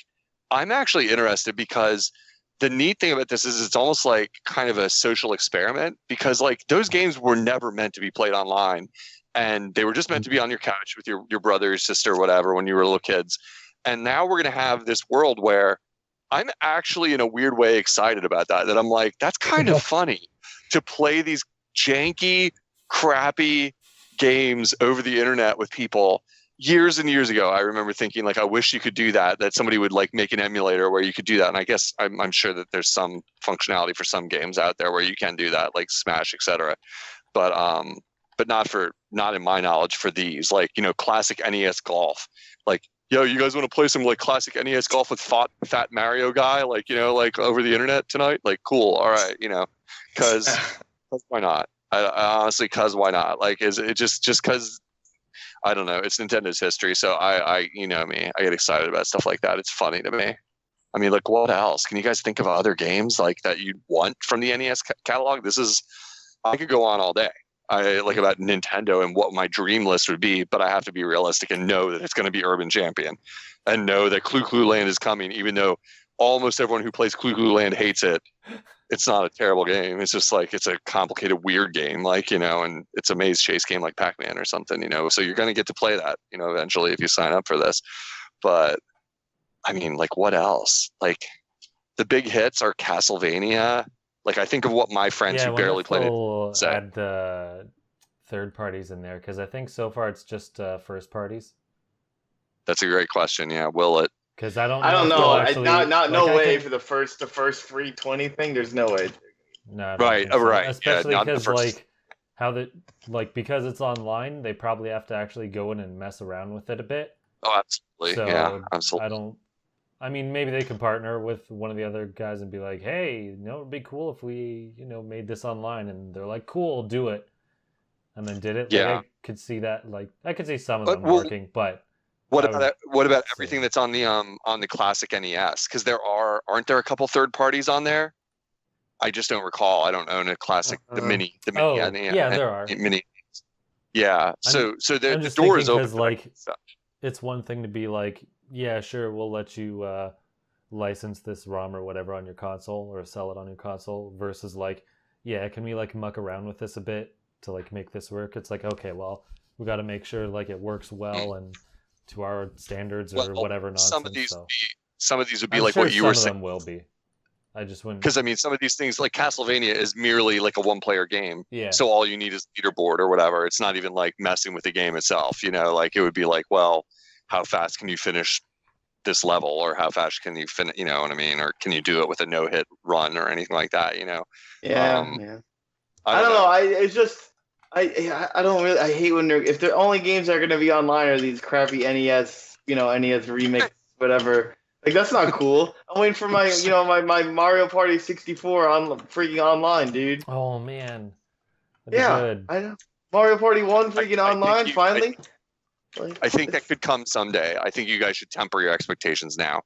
I'm actually interested, because the neat thing about this is it's almost like kind of a social experiment, because like those games were never meant to be played online, and they were just meant to be on your couch with your brother or sister or whatever when you were little kids. And now we're going to have this world where I'm actually in a weird way excited about that I'm like, that's kind of funny to play these janky, crappy games over the internet with people. Years and years ago, I remember thinking like, I wish you could do that somebody would like make an emulator where you could do that. And I guess I'm sure that there's some functionality for some games out there where you can do that, like Smash, etc. But not in my knowledge for these, like, classic NES golf. Like, yo, you guys want to play some like classic NES golf with fat Mario guy, like, like over the internet tonight? Like, cool. All right. Cause why not? I honestly, cause why not? Like, is it just cause I don't know. It's Nintendo's history, so I you know me, I get excited about stuff like that. It's funny to me. I mean, like, what else? Can you guys think of other games like that you'd want from the NES catalog? I could go on all day. I like about Nintendo and what my dream list would be, but I have to be realistic and know that it's going to be Urban Champion, and know that Clue Clue Land is coming, even though almost everyone who plays Clue Clue Land hates it. It's not a terrible game. It's just like, it's a complicated, weird game, like, you know, and it's a maze chase game like Pac-Man or something, you know, so you're going to get to play that, you know, eventually if you sign up for this. But I mean, like, what else? Like, the big hits are Castlevania. Like, I think of what my friends who barely played it say. Add the third parties in there, because I think so far it's just first parties. That's a great question. Yeah, will it? Because I don't know. Actually, No way for the first 320 thing. There's no way. No, right. Especially yeah, because because it's online, they probably have to actually go in and mess around with it a bit. Oh, absolutely. So yeah, absolutely. I mean, maybe they can partner with one of the other guys and be like, hey, it'd be cool if we, made this online. And they're like, cool, do it. And then did it. Yeah. Like, I could see that. Like, I could see some of them working, but what about everything that's on the classic NES? Because aren't there a couple third parties on there? I just don't recall. I don't own a classic, the mini. Yeah, there are. Mini. Yeah. So the door is open. Like, it's one thing to be like, yeah, sure, we'll let you license this ROM or whatever on your console or sell it on your console, versus like, yeah, can we like muck around with this a bit to like make this work? It's like, okay, well, we got to make sure like it works well and to our standards or whatever nonsense. Some of these would be I'm like sure what you were saying. Some of them will be. I just wouldn't. Because I mean, some of these things like Castlevania is merely like a one-player game. Yeah. So all you need is leaderboard or whatever. It's not even like messing with the game itself. Like it would be like, well, how fast can you finish this level, or how fast can you finish? You know what I mean? Or can you do it with a no-hit run or anything like that? Yeah. I don't know. It's just. I don't really. I hate when if the only games that are going to be online are these crappy NES, NES remix, whatever. Like, that's not cool. I'm waiting for my, my Mario Party 64 on freaking online, dude. Oh man. Good. I know. Mario Party 1 freaking online finally. I think that could come someday. I think you guys should temper your expectations now.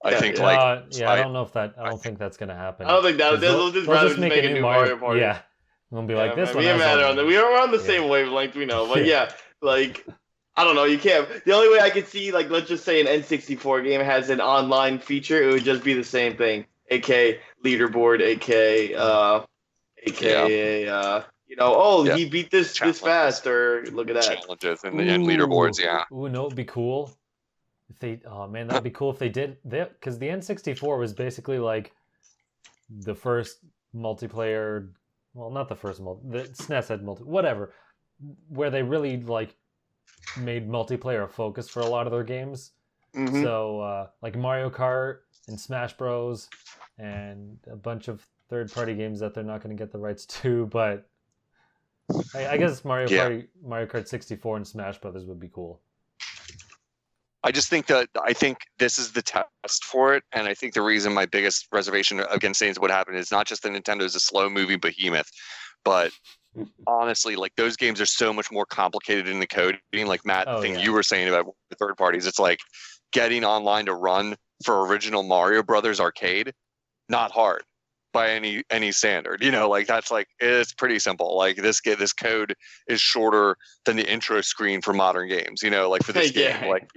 I don't know if that. I don't think that's going to happen. I don't think that. They'll just make a new Mario Party. Yeah. We'll be like, this one. Me and Matt are on we're on the same wavelength, we know. But yeah, like, I don't know. You can't. The only way I could see, like, let's just say an N64 game has an online feature, it would just be the same thing. AK leaderboard, he beat this fast, or look at that. Challenges and leaderboards, yeah. Ooh, no, it'd be cool if they. Oh man, that'd be cool if they did. Because the N64 was basically like the first multiplayer. Well, not the first the SNES had whatever, where they really like made multiplayer a focus for a lot of their games. Mm-hmm. So like Mario Kart and Smash Bros. And a bunch of third-party games that they're not going to get the rights to, but I guess Mario Kart 64 and Smash Brothers would be cool. I think this is the test for it, and I think the reason my biggest reservation against saying what happened is not just that Nintendo's a slow-moving behemoth, but honestly, like, those games are so much more complicated in the coding. Like, Matt, you were saying about the third parties, it's like getting online to run for original Mario Brothers arcade, not hard by any standard. Like, that's like, it's pretty simple. Like, this code is shorter than the intro screen for modern games. Like for this game, like.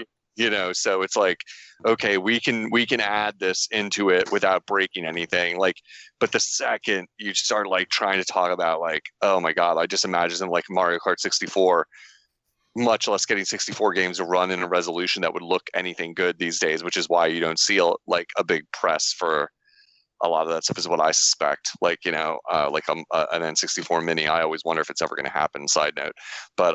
So it's like, okay, we can add this into it without breaking anything. Like, but the second you start like trying to talk about like, oh my God, I just imagine like Mario Kart 64, much less getting 64 games to run in a resolution that would look anything good these days, which is why you don't see like a big press for a lot of that stuff, is what I suspect. Like, like an N64 mini, I always wonder if it's ever going to happen, side note. But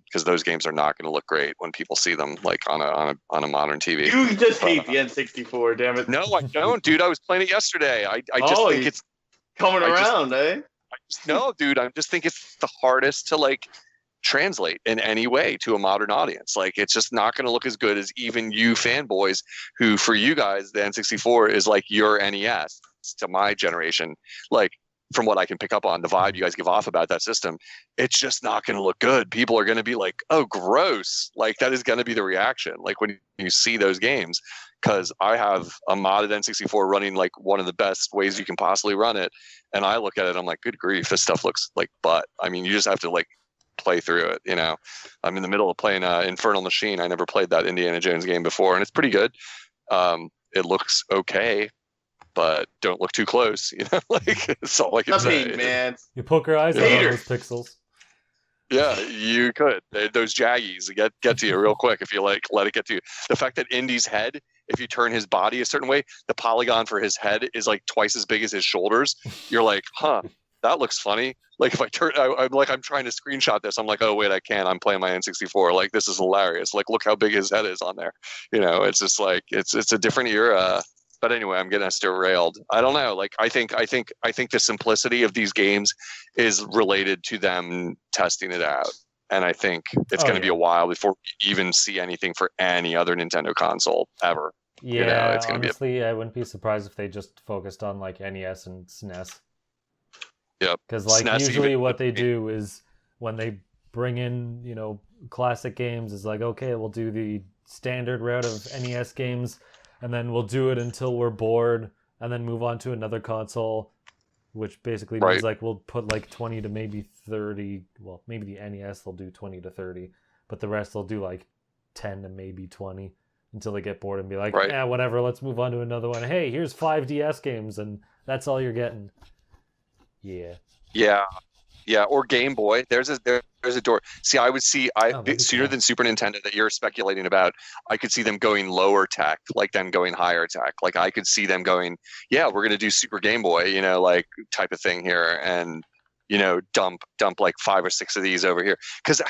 because those games are not going to look great when people see them like on a modern TV. You just hate the N64, damn it. No, I don't, dude. I was playing it yesterday. I just think it's coming around, eh? No, dude. I just think it's the hardest to like translate in any way to a modern audience. Like, it's just not going to look as good as even you fanboys who, for you guys, the N64 is like your NES to my generation. Like, from what I can pick up on, the vibe you guys give off about that system, it's just not going to look good. People are going to be like, oh, gross. Like, that is going to be the reaction. Like, when you see those games, because I have a modded N64 running like one of the best ways you can possibly run it. And I look at it, I'm like, good grief, this stuff looks like butt. I mean, you just have to like play through it, you know. I'm in the middle of playing Infernal Machine. I never played that Indiana Jones game before, and it's pretty good. It looks okay, but don't look too close, you know. Like, it's all I can say. Man. You poke your eyes out on those pixels. Yeah, you could. Those jaggies get to you real quick if you like let it get to you. The fact that Indy's head, if you turn his body a certain way, the polygon for his head is like twice as big as his shoulders. You're like, huh, that looks funny. Like, if I turn, I'm trying to screenshot this. I'm like, oh wait, I can't. I'm playing my N64. Like, this is hilarious. Like, look how big his head is on there. You know, it's just like it's a different era. But anyway, I'm getting us derailed. I don't know. Like, I think the simplicity of these games is related to them testing it out, and I think it's going to be a while before we even see anything for any other Nintendo console ever. Yeah, you know, it's going to honestly, I wouldn't be surprised if they just focused on like NES and SNES. Yep. Because like SNES usually even, what they do is when they bring in, you know, classic games, is like, okay, we'll do the standard route of NES games, and then we'll do it until we're bored, and then move on to another console, which basically means like we'll put like 20 to maybe 30. Well, maybe the NES they'll do 20 to 30, but the rest they'll do like 10 to maybe 20 until they get bored and be like, yeah, whatever, let's move on to another one. Hey, here's 5 DS games, and that's all you're getting. Yeah, or Game Boy. There's a door. See, I would see sooner than Super Nintendo that you're speculating about. I could see them going lower tech, like them going higher tech. Like, I could see them going, yeah, we're gonna do Super Game Boy, you know, like type of thing here, and you know, dump like 5 or 6 of these over here, because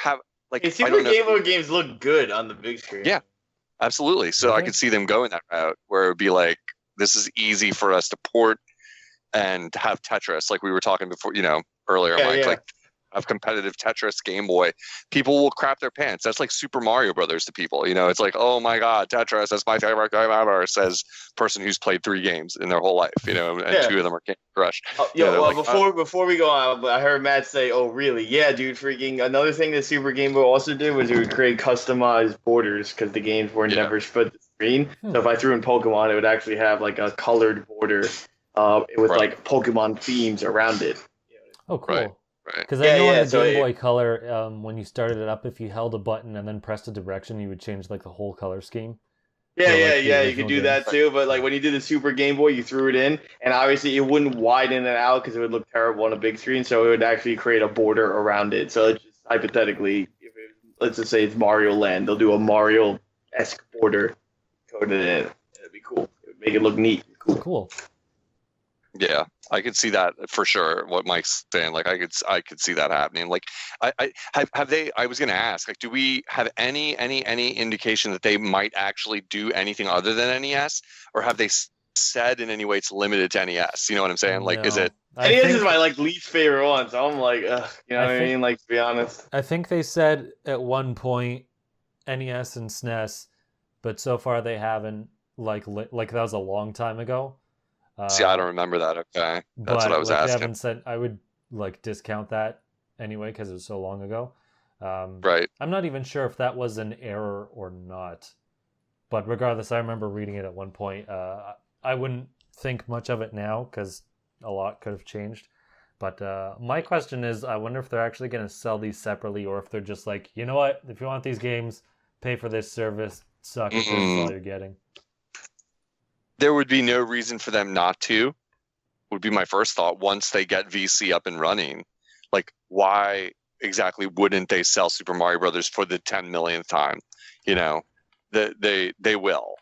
Super Game Boy games look good on the big screen. Yeah, absolutely. So I could see them going that route, where it would be like, this is easy for us to port and have Tetris, like we were talking before, you know, earlier, Mike. Like, have competitive Tetris Game Boy. People will crap their pants. That's like Super Mario Brothers to people. You know, it's like, oh my God, Tetris, that's my favorite game ever, says person who's played 3 games in their whole life, you know, and 2 of them are Candy Crush. Before we go on, I heard Matt say, oh really? Yeah, dude, freaking another thing that Super Game Boy also did was it would create customized borders, because the games were never split the screen. So if I threw in Pokemon, it would actually have like a colored border with like Pokemon themes around it. Oh, cool. Right. Because I know on the Game Boy Color, when you started it up, if you held a button and then pressed a direction, you would change like the whole color scheme. You could do that too. But like when you did the Super Game Boy, you threw it in, and obviously it wouldn't widen it out because it would look terrible on a big screen. So it would actually create a border around it. So it's just hypothetically, let's just say it's Mario Land, they'll do a Mario-esque border coded in. It'd be cool. It would make it look neat. Cool. Yeah, I could see that for sure. What Mike's saying, like, I could see that happening. Like, have they? I was going to ask, like, do we have any indication that they might actually do anything other than NES, or have they said in any way it's limited to NES? You know what I'm saying? Like, is it? NES is my like least favorite one, so I'm like, ugh, you know what I mean? Like, to be honest, I think they said at one point NES and SNES, but so far they haven't. Like that was a long time ago. See, I don't remember that. Okay, that's what I was asking. Haven't said, I would like discount that anyway because it was so long ago. Right. I'm not even sure if that was an error or not, but regardless, I remember reading it at one point. I wouldn't think much of it now because a lot could have changed. But my question is, I wonder if they're actually going to sell these separately, or if they're just like, you know what, if you want these games, pay for this service. Suck if this is all you're getting. There would be no reason for them not to, would be my first thought. Once they get VC up and running, like, why exactly wouldn't they sell Super Mario Brothers for the 10 millionth time? You know, they will.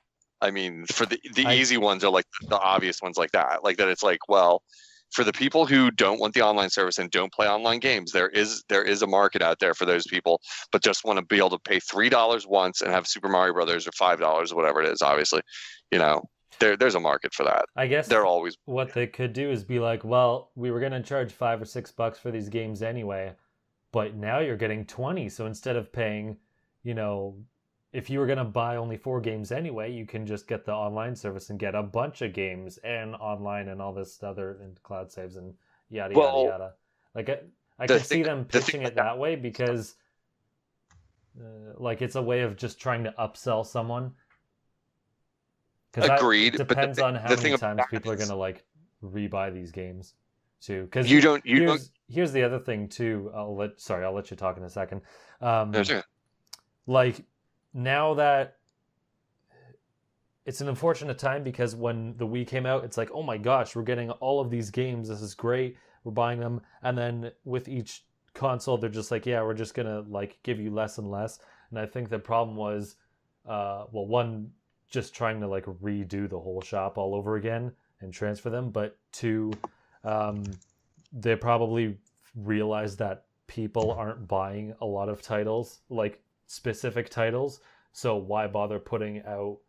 I mean, for the easy ones are like the obvious ones like that. Like that, it's like, well, for the people who don't want the online service and don't play online games, there is a market out there for those people, but just want to be able to pay $3 once and have Super Mario Brothers, or $5 or whatever it is. Obviously, you know. There's a market for that. I guess they're always. What they could do is be like, well, we were going to charge $5 or $6 for these games anyway, but now you're getting 20. So instead of paying, you know, if you were going to buy only 4 games anyway, you can just get the online service and get a bunch of games and online and all this other and cloud saves, and yada Well, yada yada. Like I the could see thing- them the thing pitching it with that way because like it's a way of just trying to upsell someone. Because Agreed, it but the depends thing- on how the many thing times about people are it gonna is- like rebuy these games too. Because You don't- here's the other thing too. I'll let you talk in a second. No, sure. Like now that it's an unfortunate time because when the Wii came out, it's like, oh my gosh, we're getting all of these games. This is great. We're buying them, and then with each console, they're just like, yeah, we're just gonna like give you less and less. And I think the problem was, well, one, just trying to like redo the whole shop all over again and transfer them, but two, they probably realized that people aren't buying a lot of titles, like specific titles. So why bother putting out,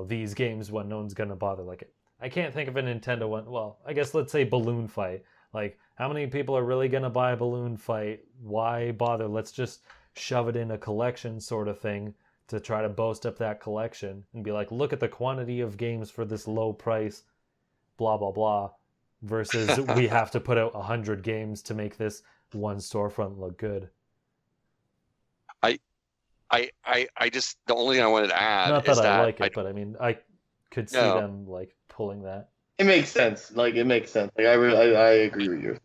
these games when no one's gonna bother? Like, I can't think of a Nintendo one. Well, I guess let's say Balloon Fight. Like, how many people are really gonna buy Balloon Fight? Why bother? Let's just shove it in a collection sort of thing to try to boast up that collection and be like, look at the quantity of games for this low price, blah blah blah. Versus we have to put out 100 games to make this one storefront look good. I just, the only thing I wanted to add Not is that I that like it, but I mean, I could see No. them like pulling that. It makes sense. Like it makes sense. Like I agree with you.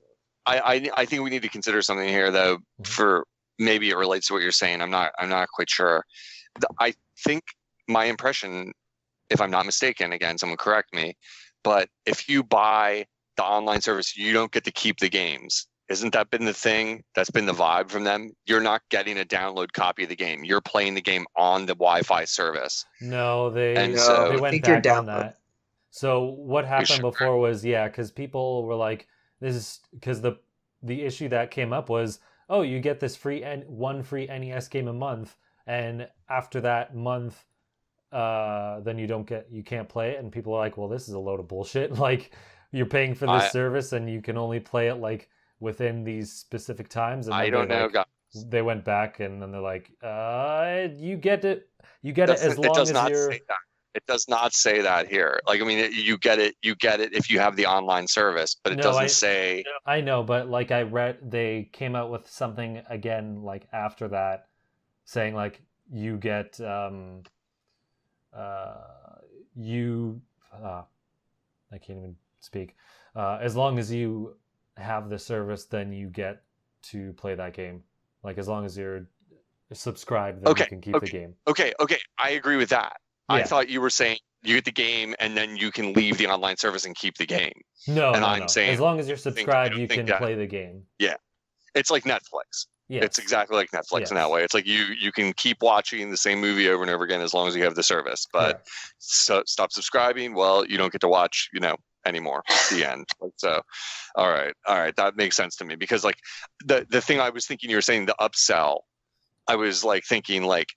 I think we need to consider something here, though. For maybe it relates to what you're saying. I'm not quite sure. I think my impression, if I'm not mistaken, again, someone correct me, but if you buy the online service, you don't get to keep the games. Isn't that been the thing? That's been the vibe from them. You're not getting a download copy of the game. You're playing the game on the Wi-Fi service. No, they And so- they I went think you're back on down. that. So what happened sure? before was, because people were like, this is because the issue that came up was, oh, you get this one free NES game a month, and after that month, then you can't play it, and people are like, well, this is a load of bullshit. Like, you're paying for this service, and you can only play it like within these specific times. And I then don't they, know, like, guys. they went back, and then they're like, you get it as It long does as not you're. say that. It does not say that here. Like, I mean, you get it if you have the online service, but it No, doesn't say. I know, but like I read, they came out with something again, like after that, saying like you get I can't even speak. As long as you have the service, then you get to play that game. Like, as long as you're subscribed, then you can keep the game. Okay, I agree with that. I Yeah. thought you were saying you get the game and then you can leave the online service and keep the game. No, And no, I'm no. saying- As long as you're I don't subscribed, you think can that- play the game. It's like Netflix. Yes. It's exactly like Netflix in that Yes. way. It's like you can keep watching the same movie over and over again as long as you have the service. But Correct. stop subscribing, well, you don't get to watch, anymore. The end. Like, so, all right, that makes sense to me, because like the thing I was thinking, you were saying the upsell. I was like thinking like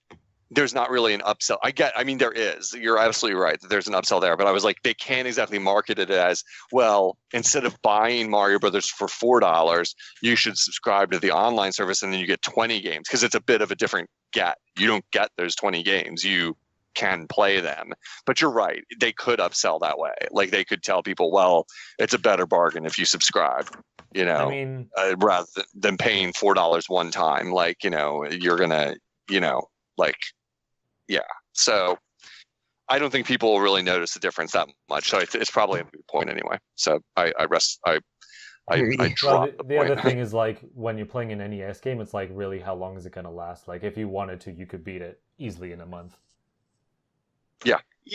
there's not really an upsell. I mean there is. You're absolutely right that there's an upsell there, but I was like, they can't exactly market it as, well, instead of buying Mario Brothers for $4, you should subscribe to the online service and then you get 20 games, because it's a bit of a different get. You don't get those 20 games. You can play them. But you're right. They could upsell that way. Like, they could tell people, well, it's a better bargain if you subscribe, I mean, rather than paying $4 one time. Like, you're gonna, like, yeah. So I don't think people will really notice the difference that much. So it's probably a moot point anyway. So I well, dropped the point. other thing is, like, when you're playing an NES game, it's like, really, how long is it going to last? Like, if you wanted to, you could beat it easily in a month.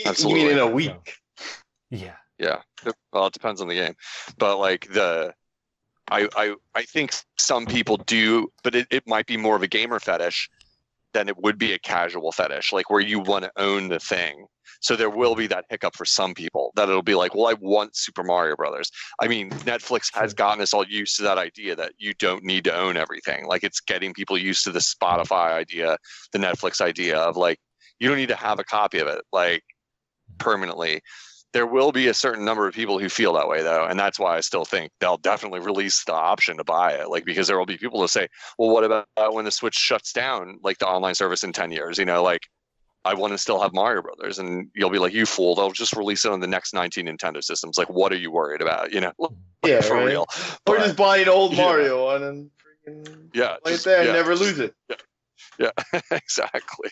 Absolutely. You mean in a week? Yeah. Yeah. Well, it depends on the game, but like I think some people do, but it might be more of a gamer fetish than it would be a casual fetish, like where you want to own the thing. So there will be that hiccup for some people, that it'll be like, well, I want Super Mario Brothers. I mean, Netflix has gotten us all used to that idea that you don't need to own everything. Like, it's getting people used to the Spotify idea, the Netflix idea of like, you don't need to have a copy of it, like, permanently. There will be a certain number of people who feel that way, though, and that's why I still think they'll definitely release the option to buy it. Like, because there will be people who say, well, what about when the Switch shuts down, like the online service in 10 years? Like, I want to still have Mario Brothers, and you'll be like, you fool, they'll just release it on the next 19 Nintendo systems. Like, what are you worried about? You know, Yeah, for right? real. Or But, just buy an old yeah. Mario one and freaking play it there and never lose it. Yeah, exactly.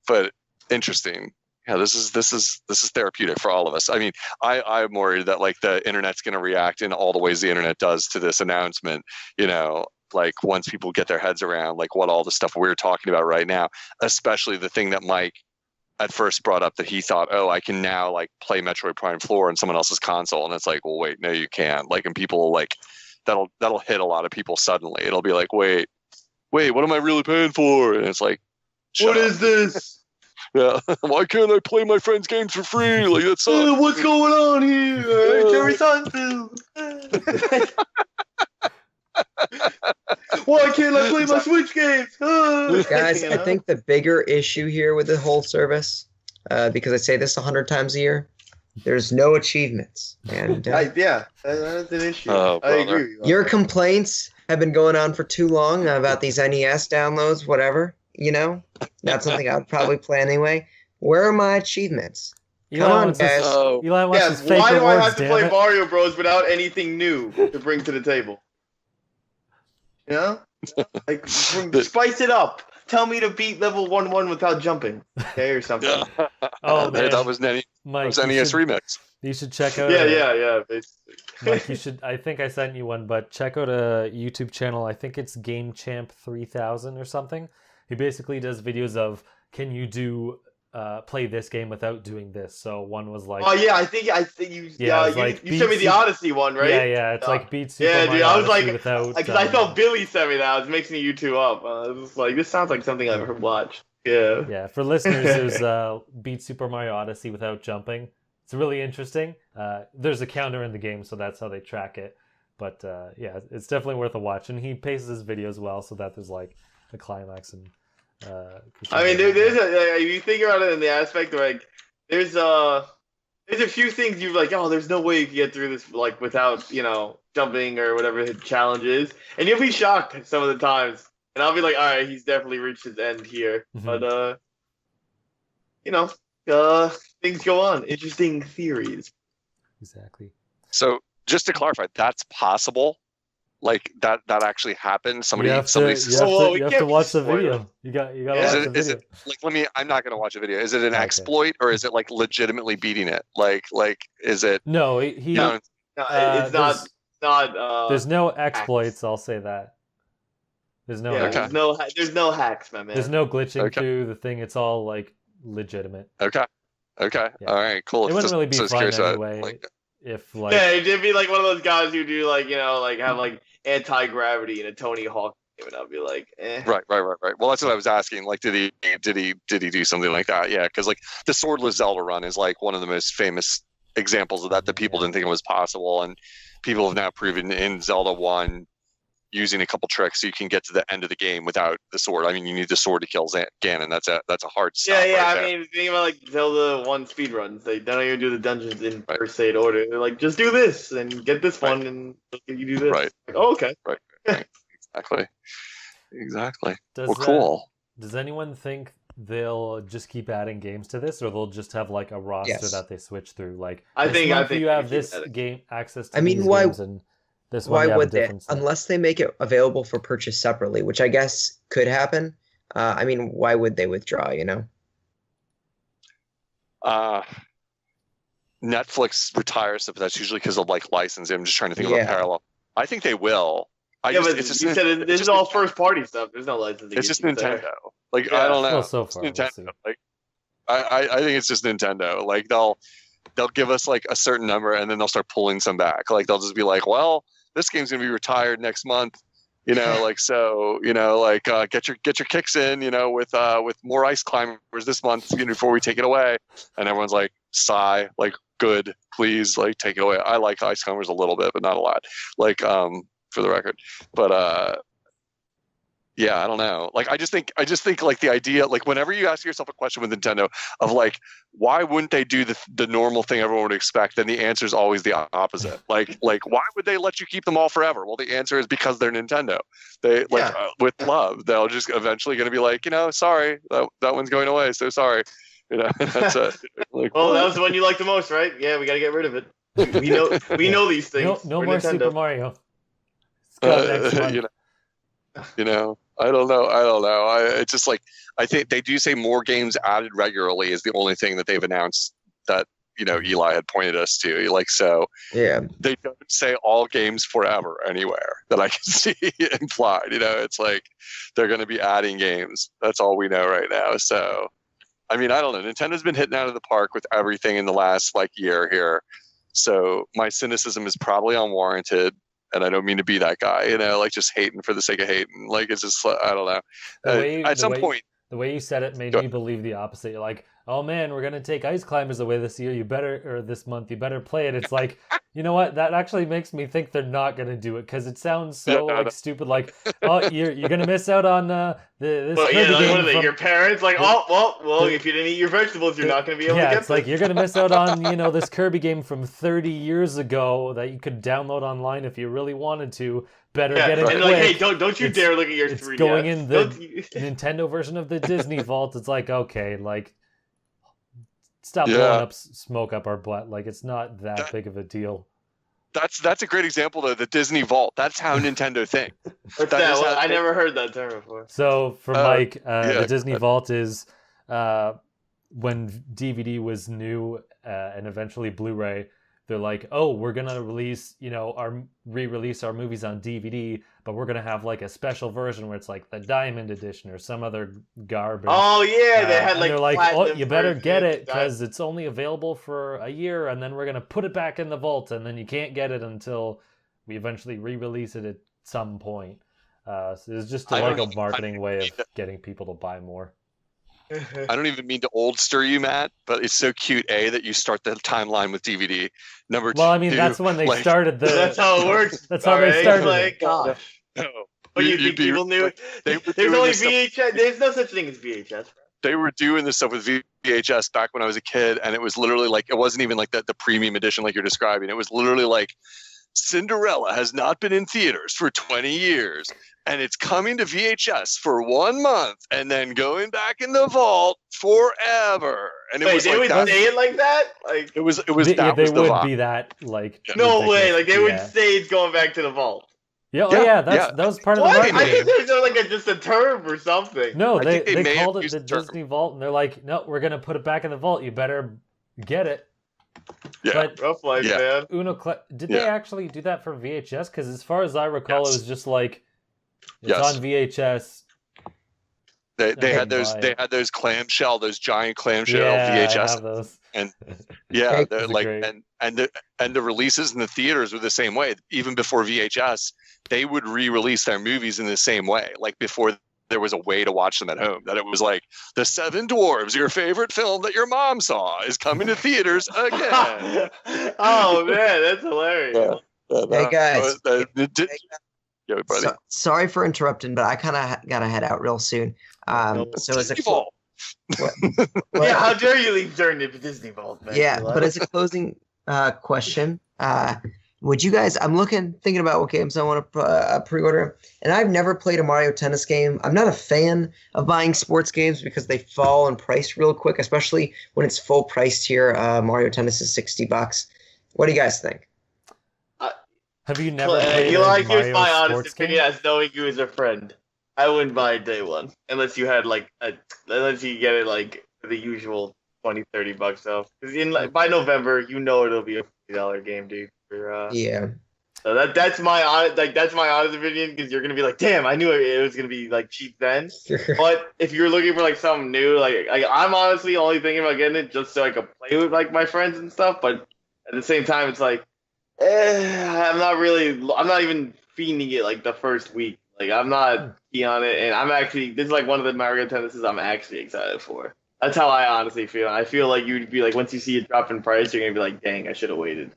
But interesting. Yeah, this is therapeutic for all of us. I mean, I'm worried that like the internet's going to react in all the ways the internet does to this announcement. You know, like once people get their heads around like what all the stuff we're talking about right now, especially the thing that Mike at first brought up, that he thought, oh, I can now like play Metroid Prime 4 on someone else's console, and it's like, well, wait, no, you can't. Like, and people like that'll hit a lot of people suddenly. It'll be like, wait, what am I really paying for? And it's like, What is this? Yeah, why can't I play my friend's games for free? Like, that sucks. What's going on here? Jerry Seinfeld. Why can't I play my Switch games? Guys, I think the bigger issue here with the whole service, because I say this 100 times a year, there's no achievements. And yeah, that's an issue. Oh, I agree with you. your complaints have been going on for too long about these NES downloads, whatever. You know, not something I'd probably play anyway. Where are my achievements? Come on, guys. Eli wants Yeah, his fake why do I rewards, have to damn play it. Mario Bros without anything new to bring to the table? You know? Like, spice it up. Tell me to beat level 1-1 without jumping. Okay, or something. Oh, man. That was NES Mike, Remix. you should check out. Yeah. Basically. Mike, you should. I think I sent you one, but check out a YouTube channel. I think it's Game Champ 3000 or something. He basically does videos of, can you do play this game without doing this? So one was like, Oh yeah, I think you. Yeah, Yeah, it's like you sent me Beat the Odyssey one, right? yeah, it's like Beat Super Yeah, Mario dude, I was Odyssey like, without. because I thought Billy sent me that. I was mixing you two up. I was like, this sounds like something I've ever watched. Yeah. Yeah, for listeners, there's Beat Super Mario Odyssey without jumping. It's really interesting. There's a counter in the game, so that's how they track it. But yeah, it's definitely worth a watch. And he paces his videos well, so that there's like a climax and. I mean, there's if you think about it in the aspect of like, there's a few things you're like, oh, there's no way you can get through this like without jumping or whatever the challenge is, and you'll be shocked some of the times, and I'll be like, all right, he's definitely reached his end here, Mhm. but things go on, interesting theories. Exactly. So just to clarify, that's possible. Like that actually happened. You have to watch the video. You got to watch the Is video. it like I'm not going to watch a video. Is it an Okay. exploit, or is it like legitimately beating it? Like is it? No, he. No, it's not. There's no exploits. I'll say that. There's no. Yeah, there's no hacks, my man. There's no glitching Okay. through the thing. It's all like legitimate. Okay. Yeah. All right. Cool. It wouldn't really be So it's fun curious about, anyway. like, If like Yeah, it'd be like one of those guys who do like have like anti-gravity in a Tony Hawk game, and I'll be like, eh. Right. Well, that's what I was asking. Like, did he do something like that? Yeah, because like the swordless Zelda run is like one of the most famous examples of that people didn't think it was possible, and people have now proven in Zelda 1 using a couple tricks so you can get to the end of the game without the sword. I mean, you need the sword to kill Ganon. That's a hard stop. Yeah. right I mean, think about like Zelda 1 speedruns. They don't even do the dungeons in per se order. They're like, just do this and get this one, and you do this. Right. Like, oh, okay. Right. Exactly. does Well, cool. Does anyone think they'll just keep adding games to this, or they'll just have like a roster Yes. that they switch through? Like, I this think month you have they keep this adding. game access to I mean, these why- games, and this one Why you have a would they? different set. Unless they make it available for purchase separately, which I guess could happen. I mean, why would they withdraw, Netflix retires stuff, but that's usually because of like licensing. I'm just trying to think of a Yeah. parallel. I think they will. But it's just you said it's this is just all first party stuff. There's no licensing. It's just issues there. Nintendo. Like Yeah. I don't know. Well, so It's far, we'll Nintendo. see. Like I think it's just Nintendo. Like they'll give us like a certain number and then they'll start pulling some back. Like they'll just be like, well, this game's gonna be retired next month. Like so, get your kicks in, with more ice climbers this month, before we take it away. And everyone's like, sigh, like, good, please, like, take it away. I like ice climbers a little bit, but not a lot. Like, for the record. But Yeah, I don't know. Like, I just think like the idea, like whenever you ask yourself a question with Nintendo of like, why wouldn't they do the normal thing everyone would expect? Then the answer is always the opposite. Like why would they let you keep them all forever? Well, the answer is because they're Nintendo. They with love, they'll just eventually going to be like, sorry, that one's going away. So sorry. That's like, well, that was the one you liked the most, right? Yeah, we got to get rid of it. We know these things. No We're more Nintendo. Super Mario. It's got next one. I don't know. It's just like, I think they do say more games added regularly is the only thing that they've announced that, Eli had pointed us to. Like, so Yeah. they don't say all games forever anywhere that I can see implied. It's like they're going to be adding games. That's all we know right now. So, I mean, I don't know. Nintendo's been hitting out of the park with everything in the last year here. So my cynicism is probably unwarranted. And I don't mean to be that guy, like just hating for the sake of hating. Like, it's just, I don't know. At some point, the way you said it made me believe the opposite. You're like, oh man, we're gonna take Ice Climbers away this year. This month, you better play it. It's like, you know what? That actually makes me think they're not gonna do it because it sounds so stupid. Like, oh, you're gonna miss out on this. Well, Kirby game what are they? from... Your parents like, if you didn't eat your vegetables, you're not gonna be able to get it's like you're gonna miss out on this Kirby game from 30 years ago that you could download online if you really wanted to. Better get it quick. Like, hey, don't you dare look at your 3DS. It's going in the Nintendo version of the Disney Vault. It's like, okay, like, stop blowing up smoke up our butt. Like, it's not that big of a deal. That's a great example though. The Disney Vault. That's how Nintendo thinks. I never heard that term before. So for Mike, the Disney Vault is when DVD was new and eventually Blu-ray. They're like, oh, we're gonna release, re-release our movies on DVD, but we're gonna have like a special version where it's like the Diamond Edition or some other garbage. Oh yeah, they had like. They're like, oh, you better get it because it's only available for a year, and then we're gonna put it back in the vault, and then you can't get it until we eventually re-release it at some point. So it's just a marketing way of getting people to buy more. I don't even mean to old stir you, Matt, but it's so cute, that you start the timeline with DVD. Number two. Well, I mean, that's when they started the... That's how it works. That's how they started it. Gosh. No. But you think people knew? There's only VHS. There's no such thing as VHS. They were doing this stuff with VHS back when I was a kid, and it was literally like, it wasn't even like the premium edition like you're describing. It was literally like, Cinderella has not been in theaters for 20 years. And it's coming to VHS for 1 month and then going back in the vault forever. And it was they would say it like that? Like it was they was would the be that like no ridiculous. way. Like they would say it's going back to the vault. Yeah, that was part of the marketing. I think there's like just a term or something. No, they called it the Disney Vault, and they're like, no, we're gonna put it back in the vault. You better get it. Yeah, but rough life, man. Unoclay, did they actually do that for VHS? Because as far as I recall, it was just like it's on VHS. They had those clamshell, those giant clamshell VHS. I have those. And they're like and the releases in the theaters were the same way. Even before VHS, they would re-release their movies in the same way. Like before there was a way to watch them at home. That it was like The Seven Dwarves, your favorite film that your mom saw, is coming to theaters again. Oh man, that's hilarious. Hey guys. Yeah, buddy. Sorry for interrupting, but I kind of got to head out real soon. So as a how dare you leave during the Disney Vault, man? Yeah, but as a closing question, would you guys? I'm thinking about what games I want to pre-order, and I've never played a Mario Tennis game. I'm not a fan of buying sports games because they fall in price real quick, especially when it's full price tier. Mario Tennis is $60. What do you guys think? Have you never played Eli, Mario here's my honest sports opinion game? as knowing you as a friend. I wouldn't buy it day one unless you had unless you get it like the usual $20-$30 off. Because by November, it'll be a $50 game, dude. Yeah. So that's my honest opinion, because you're gonna be like, damn, I knew it was gonna be like cheap then. But if you're looking for like something new, like I'm honestly only thinking about getting it just so I could play with like my friends and stuff. But at the same time, it's like, I'm not even fiending it like the first week. Like I'm not keen on it, and this is like one of the Mario Tennises I'm actually excited for. That's how I honestly feel. I feel like you'd be like, once you see it drop in price, you're gonna be like, dang, I should have waited.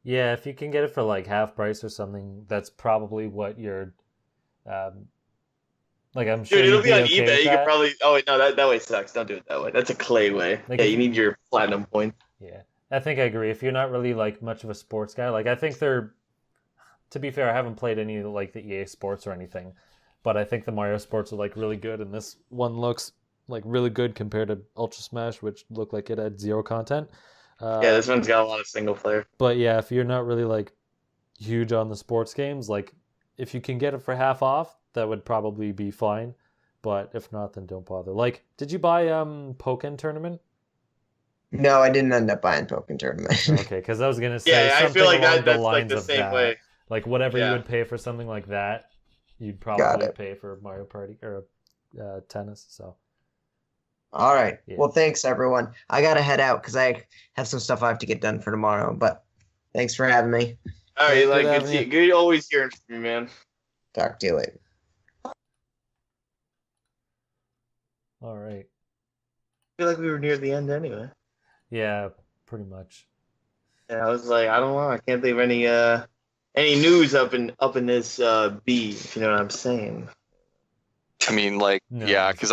Yeah, if you can get it for like half price or something, that's probably what you're Like I'm sure Dude, it'll you'd be on okay eBay. with You could that. probably. Oh wait, no, that way sucks. Don't do it that way. That's a clay way. Like Yeah, if you need your platinum points. Yeah, I think I agree. If you're not really like much of a sports guy, like I think they're. To be fair, I haven't played any like the EA Sports or anything, but I think the Mario Sports are like really good, and this one looks like really good compared to Ultra Smash, which looked like it had zero content. Yeah, this one's got a lot of single player. But yeah, if you're not really like huge on the sports games, like if you can get it for half off, that would probably be fine. But if not, then don't bother. Like, did you buy Pokken Tournament? No, I didn't end up buying Pokken Tournament. Okay, because I was gonna say Yeah, I something feel like along the that's like lines the of same that. way. Like whatever you Yeah. would pay for something like that, you'd Got probably it. pay for Mario Party or tennis. So All right. Yeah. Well, thanks everyone. I gotta head out because I have some stuff I have to get done for tomorrow. But thanks for having me. All right, Good like having you. good always hearing from you, man. Talk to you later. all right, I feel like we were near the end anyway. yeah, pretty much. Yeah, I was like, I don't know, I can't think of any news up in this B, if you know what I'm saying. I mean, like, No. yeah, because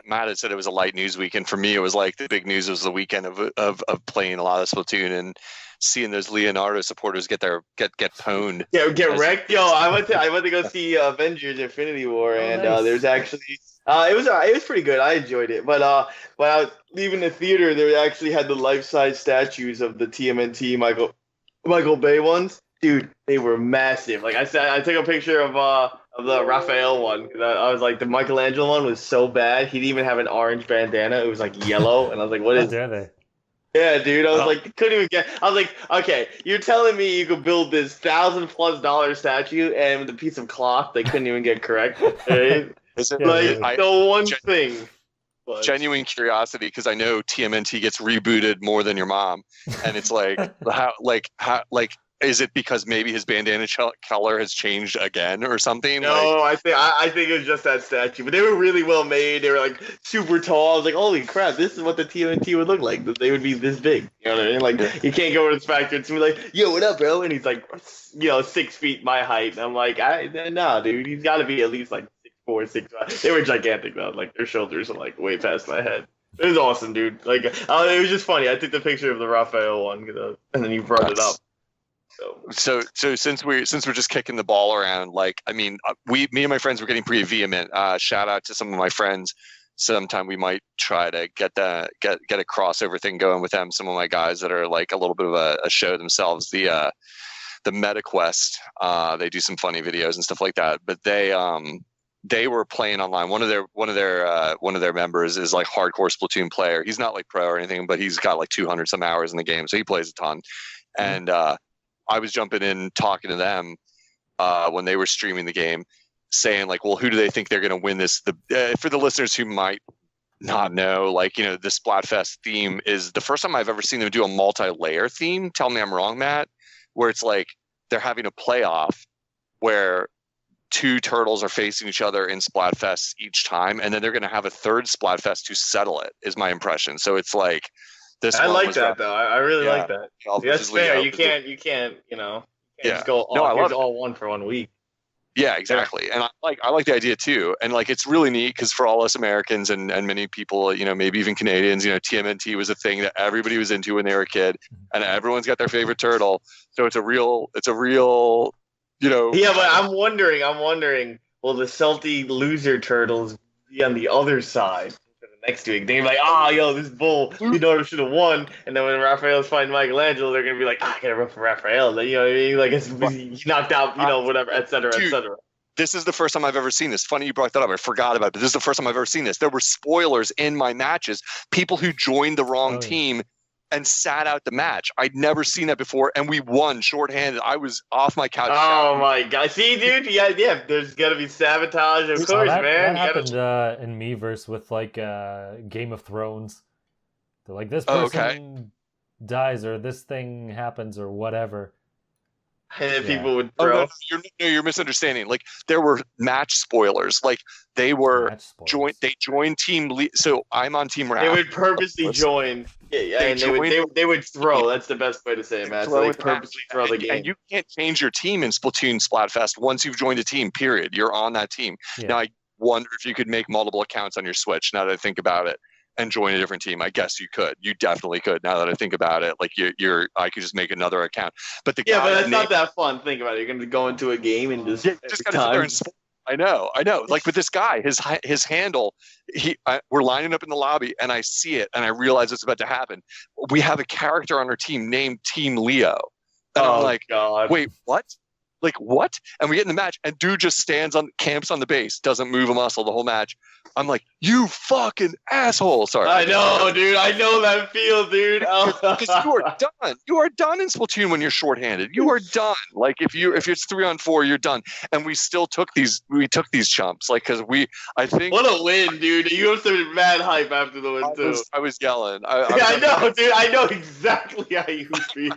Matt had said it was a light news weekend. For me, it was like the big news was the weekend of playing a lot of Splatoon and seeing those Leonardo supporters get pwned. Yeah, get As- wrecked. Yo, I went to go see Avengers Infinity War, and nice. there's actually it was pretty good. I enjoyed it, but when I was leaving the theater, they actually had the life-size statues of the TMNT Michael Bay ones. Dude, they were massive. Like I said, I took a picture of the Raphael one. I was like, the Michelangelo one was so bad. He didn't even have an orange bandana. It was like yellow, and I was like, what How is? dare they? Yeah, dude. I was Oh. like, couldn't even get. I was like, okay, you're telling me you could build this $1,000+ statue and with a piece of cloth they couldn't even get correct? Right? Is it Yeah, Like really. the one Gen- thing. But genuine curiosity? Because I know TMNT gets rebooted more than your mom, and it's like how is it because maybe his bandana color has changed again or something? No, I think it was just that statue, but they were really well made. They were like super tall. I was like, holy crap, this is what the TMNT would look like. That they would be this big. You know what I mean? Like you can't go to this factory and be like, yo, what up, bro? And he's like, 6 feet my height. And I'm like, nah, dude, he's got to be at least like 6'4", 6'5". They were gigantic though. Like their shoulders are like way past my head. It was awesome, dude. Like it was just funny. I took the picture of the Raphael one, and then you brought it up. So since we're just kicking the ball around, like, I mean, me and my friends were getting pretty vehement. Shout out to some of my friends. Sometime we might try to get a crossover thing going with them. Some of my guys that are like a little bit of a show themselves. The MetaQuest. They do some funny videos and stuff like that. But they were playing online. One of their members is like hardcore Splatoon player. He's not like pro or anything, but he's got like 200 some hours in the game, so he plays a ton. And I was jumping in talking to them when they were streaming the game, saying like, well, who do they think they're going to win this? For the listeners who might not know, like, the Splatfest theme is the first time I've ever seen them do a multi-layer theme. Tell me I'm wrong, Matt, where it's like they're having a playoff where two turtles are facing each other in Splatfest each time, and then they're going to have a third Splatfest to settle it, is my impression. So it's like this. I one like was that though. I really like that. That's fair. You can't. Just go all. No, I love here's it. all one for 1 week. Yeah, exactly. And I like the idea too. And like it's really neat because for all us Americans and many people, maybe even Canadians, TMNT was a thing that everybody was into when they were a kid, and everyone's got their favorite turtle. So it's a real. Yeah, but I'm wondering, will the salty loser turtles be on the other side for the next week? They're like, this bull, should have won. And then when Raphael's fighting Michelangelo, they're gonna be like, I gotta run for Raphael. You know what I mean? Like he knocked out, whatever, etc., etc. This is the first time I've ever seen this. Funny you brought that up. I forgot about it, but this is the first time I've ever seen this. There were spoilers in my matches. People who joined the wrong team and sat out the match. I'd never seen that before, and we won shorthanded. I was off my couch. Oh my god! See, dude, yeah. There's gotta be sabotage, of course, that, man. That happened in Miiverse with like Game of Thrones. They're like, this person dies or this thing happens or whatever. And then Yeah. people would Oh throw. no, you're misunderstanding. Like there were match spoilers. Like they were Match spoilers. They joined Team So I'm on Team They Raph. would purposely join. Yeah, and they would throw. That's the best way to say it, Matt. So they purposely throw the game. And you can't change your team in Splatoon Splatfest once you've joined a team, period. You're on that team. Yeah. Now, I wonder if you could make multiple accounts on your Switch, now that I think about it, and join a different team. I guess you could. You definitely could, now that I think about it. Like, I could just make another account. But the Yeah, guy but that's not that fun. Think about it. You're going to go into a game and just just gotta sit there and I know. Like with this guy, his handle, we're lining up in the lobby, and I see it, and I realize it's about to happen. We have a character on our team named Team Leo, and I'm like, God. wait, what? Like what? And we get in the match, and dude just camps on the base, doesn't move a muscle the whole match. I'm like, you fucking asshole! Sorry. I know, dude. I know that feel, dude. Because you are done. You are done in Splatoon when you're shorthanded. You are done. Like if it's 3-on-4, you're done. And we still took these chumps. Like because I think what a win, dude. You have some mad hype after the win too. I was yelling. I know, dude. I know exactly how you feel.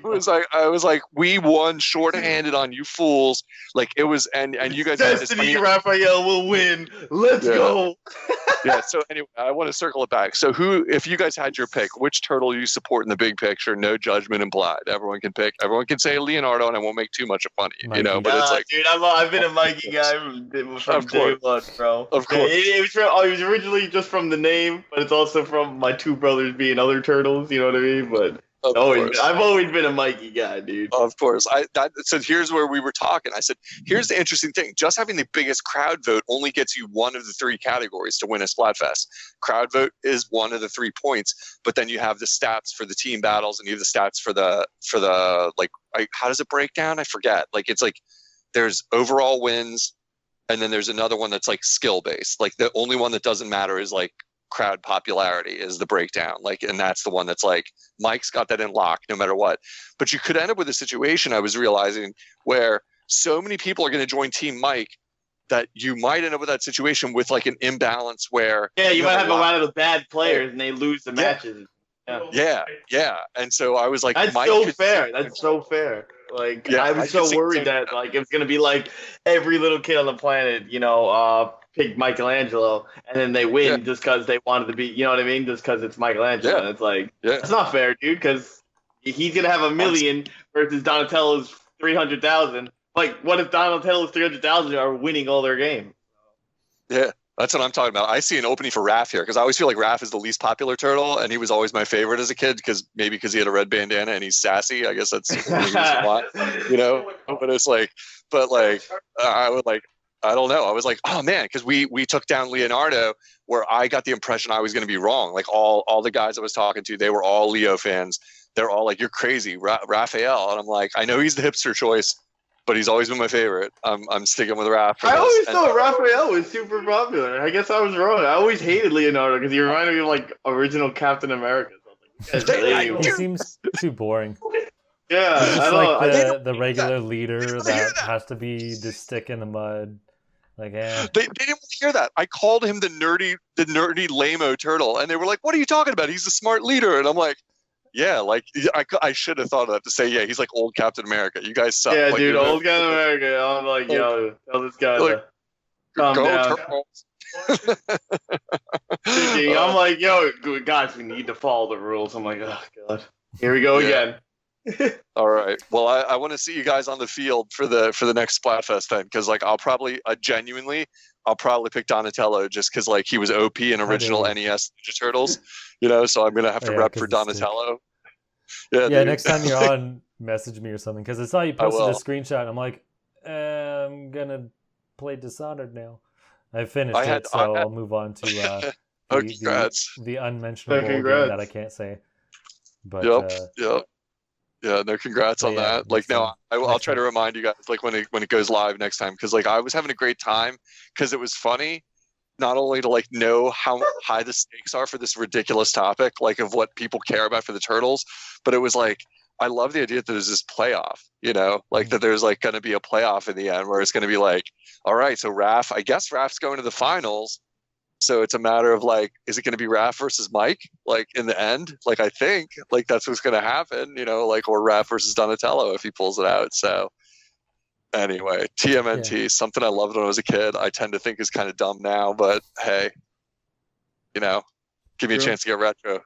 I was like, we won shorthanded on you fools. Like it was, and you guys. Destiny Raphael will win. Let's go. Yeah. So anyway, I want to circle it back. So if you guys had your pick, which turtle you support in the big picture? No judgment implied. Everyone can pick. Everyone can say Leonardo, and I won't make too much of funny. Mikey. But it's like, dude, I've been a Mikey guy from day one, bro. Of course. It was originally just from the name, but it's also from my two brothers being other turtles. You know what I mean? But I've always been a Mikey guy, dude. Of course. So here's where we were talking. I said, here's the interesting thing. Just having the biggest crowd vote only gets you one of the three categories to win a Splatfest. Crowd vote is one of the 3 points, but then you have the stats for the team battles, and you have the stats for the how does it break down? I forget. Like it's like there's overall wins, and then there's another one that's like skill based. Like the only one that doesn't matter is like crowd popularity is the breakdown. Like, and that's the one that's like Mike's got that in lock no matter what. But you could end up with a situation, I was realizing, where so many people are going to join Team Mike that you might end up with that situation with like an imbalance where you might have a lot of the bad players and they lose the matches. Yeah. And so I was like, that's Mike so fair. That's so fair. Like I was so worried that like it's gonna be like every little kid on the planet, pick Michelangelo, and then they win just because they wanted to be, you know what I mean? Just because it's Michelangelo. Yeah. And it's like it's not fair, dude. Because he's gonna have 1 million versus Donatello's 300,000. Like, what if Donatello's 300,000 are winning all their games? Yeah. That's what I'm talking about. I see an opening for Raph here because I always feel like Raph is the least popular turtle, and he was always my favorite as a kid because he had a red bandana and he's sassy. I guess that's the reason why, But it's like, I would like, I don't know. I was like, oh man, because we took down Leonardo, where I got the impression I was going to be wrong. Like all the guys I was talking to, they were all Leo fans. They're all like, you're crazy, Raphael, and I'm like, I know he's the hipster choice, but he's always been my favorite. I'm sticking with Raph. I always thought Raphael was super popular. I guess I was wrong. I always hated Leonardo because he reminded me of like original Captain America. He seems too boring. Yeah, He's I like know. the regular leader that has to be the stick in the mud. Like, They didn't want to hear that. I called him the nerdy lame-o turtle, and they were like, "What are you talking about? He's the smart leader." And I'm like, "Yeah, like I should have thought of that to say, yeah, he's like old Captain America. You guys suck." Yeah, like, dude, old Captain America. I'm like, yo, tell this guy to calm down. I'm like, yo, guys, we need to follow the rules. I'm like, oh god, here we go again. All right. Well, I want to see you guys on the field for the next Splatfest then, because like I'll probably pick Donatello just because like he was OP in original NES Ninja Turtles, so I'm gonna have to rep for Donatello. Yeah. Next time you're on, message me or something because I saw you posted a screenshot. And I'm like, I'm gonna play Dishonored now. I finished it, so I'll move on to the unmentionable game that I can't say. But yep. Yeah, no, congrats on that. Like, no, I'll try to remind you guys, like, when it goes live next time, because, like, I was having a great time because it was funny, not only to, like, know how high the stakes are for this ridiculous topic, like, of what people care about for the Turtles, but it was, like, I love the idea that there's this playoff, like, that there's, like, going to be a playoff in the end where it's going to be, like, all right, so I guess Raph's going to the finals, so it's a matter of like, is it going to be Raph versus Mike? Like in the end, like I think like that's what's going to happen, like or Raph versus Donatello if he pulls it out. So Anyway, TMNT, something I loved when I was a kid. I tend to think is kind of dumb now, but hey, you know, give me a chance to get retro.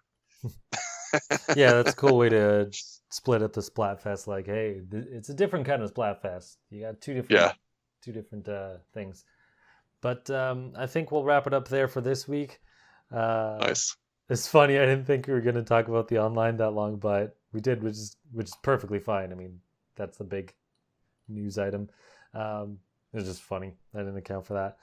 Yeah, that's a cool way to split up the Splatfest. Like, hey, it's a different kind of Splatfest. You got two different things. But I think we'll wrap it up there for this week. Nice. It's funny. I didn't think we were going to talk about the online that long, but we did, which is perfectly fine. I mean, that's the big news item. It was just funny. I didn't account for that.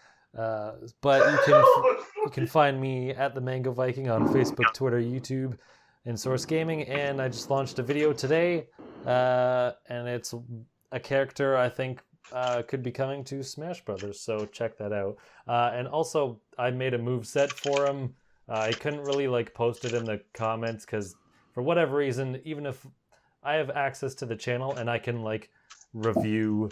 But you can find me at the Mango Viking on Facebook, Twitter, YouTube, and Source Gaming. And I just launched a video today, and it's a character I think could be coming to Smash Brothers. So check that out. And also, I made a move set for him. I couldn't really post it in the comments because for whatever reason, even if I have access to the channel and I can review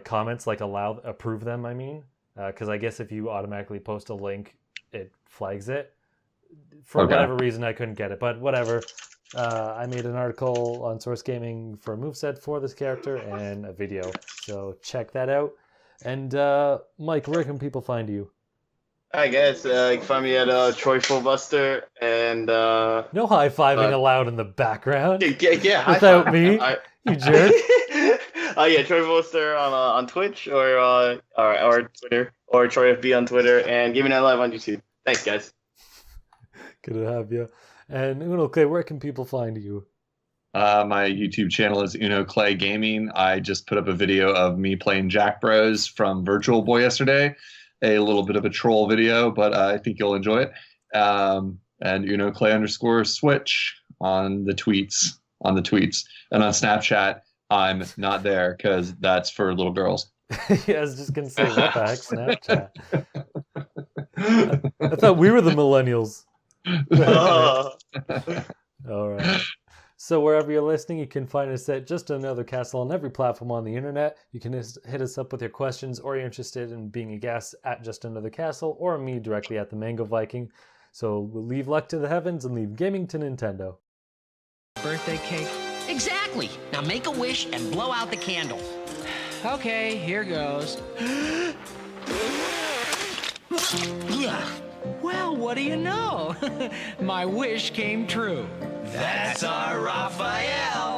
comments, approve them, I mean, because I guess if you automatically post a link, it flags it. For whatever reason, I couldn't get it, but whatever. I made an article on Source Gaming for a moveset for this character and a video, so check that out. And Mike, where can people find you? Hi guys, you can find me at Troy Fullbuster and no high-fiving allowed in the background. Yeah, without me, you jerk. Yeah, Troy Fullbuster on Twitch or Twitter, or Troy FB on Twitter, and Gaming Night Live on YouTube. Thanks, guys. Good to have you. And Unoclay, where can people find you? My YouTube channel is Unoclay Gaming. I just put up a video of me playing Jack Bros from Virtual Boy yesterday. A little bit of a troll video, but I think you'll enjoy it. And Unoclay_Switch on the tweets. And on Snapchat, I'm not there because that's for little girls. Yeah, I was just gonna say, what the heck, Snapchat? I thought we were the millennials. All right. So wherever you're listening, you can find us at Just Another Castle on every platform on the internet. You can hit us up with your questions, or you're interested in being a guest at Just Another Castle, or me directly at the Mango Viking. So we'll leave luck to the heavens and leave gaming to Nintendo. Birthday cake? Exactly. Now make a wish and blow out the candle. Okay, here goes. Well, what do you know? My wish came true. That's our Raphael.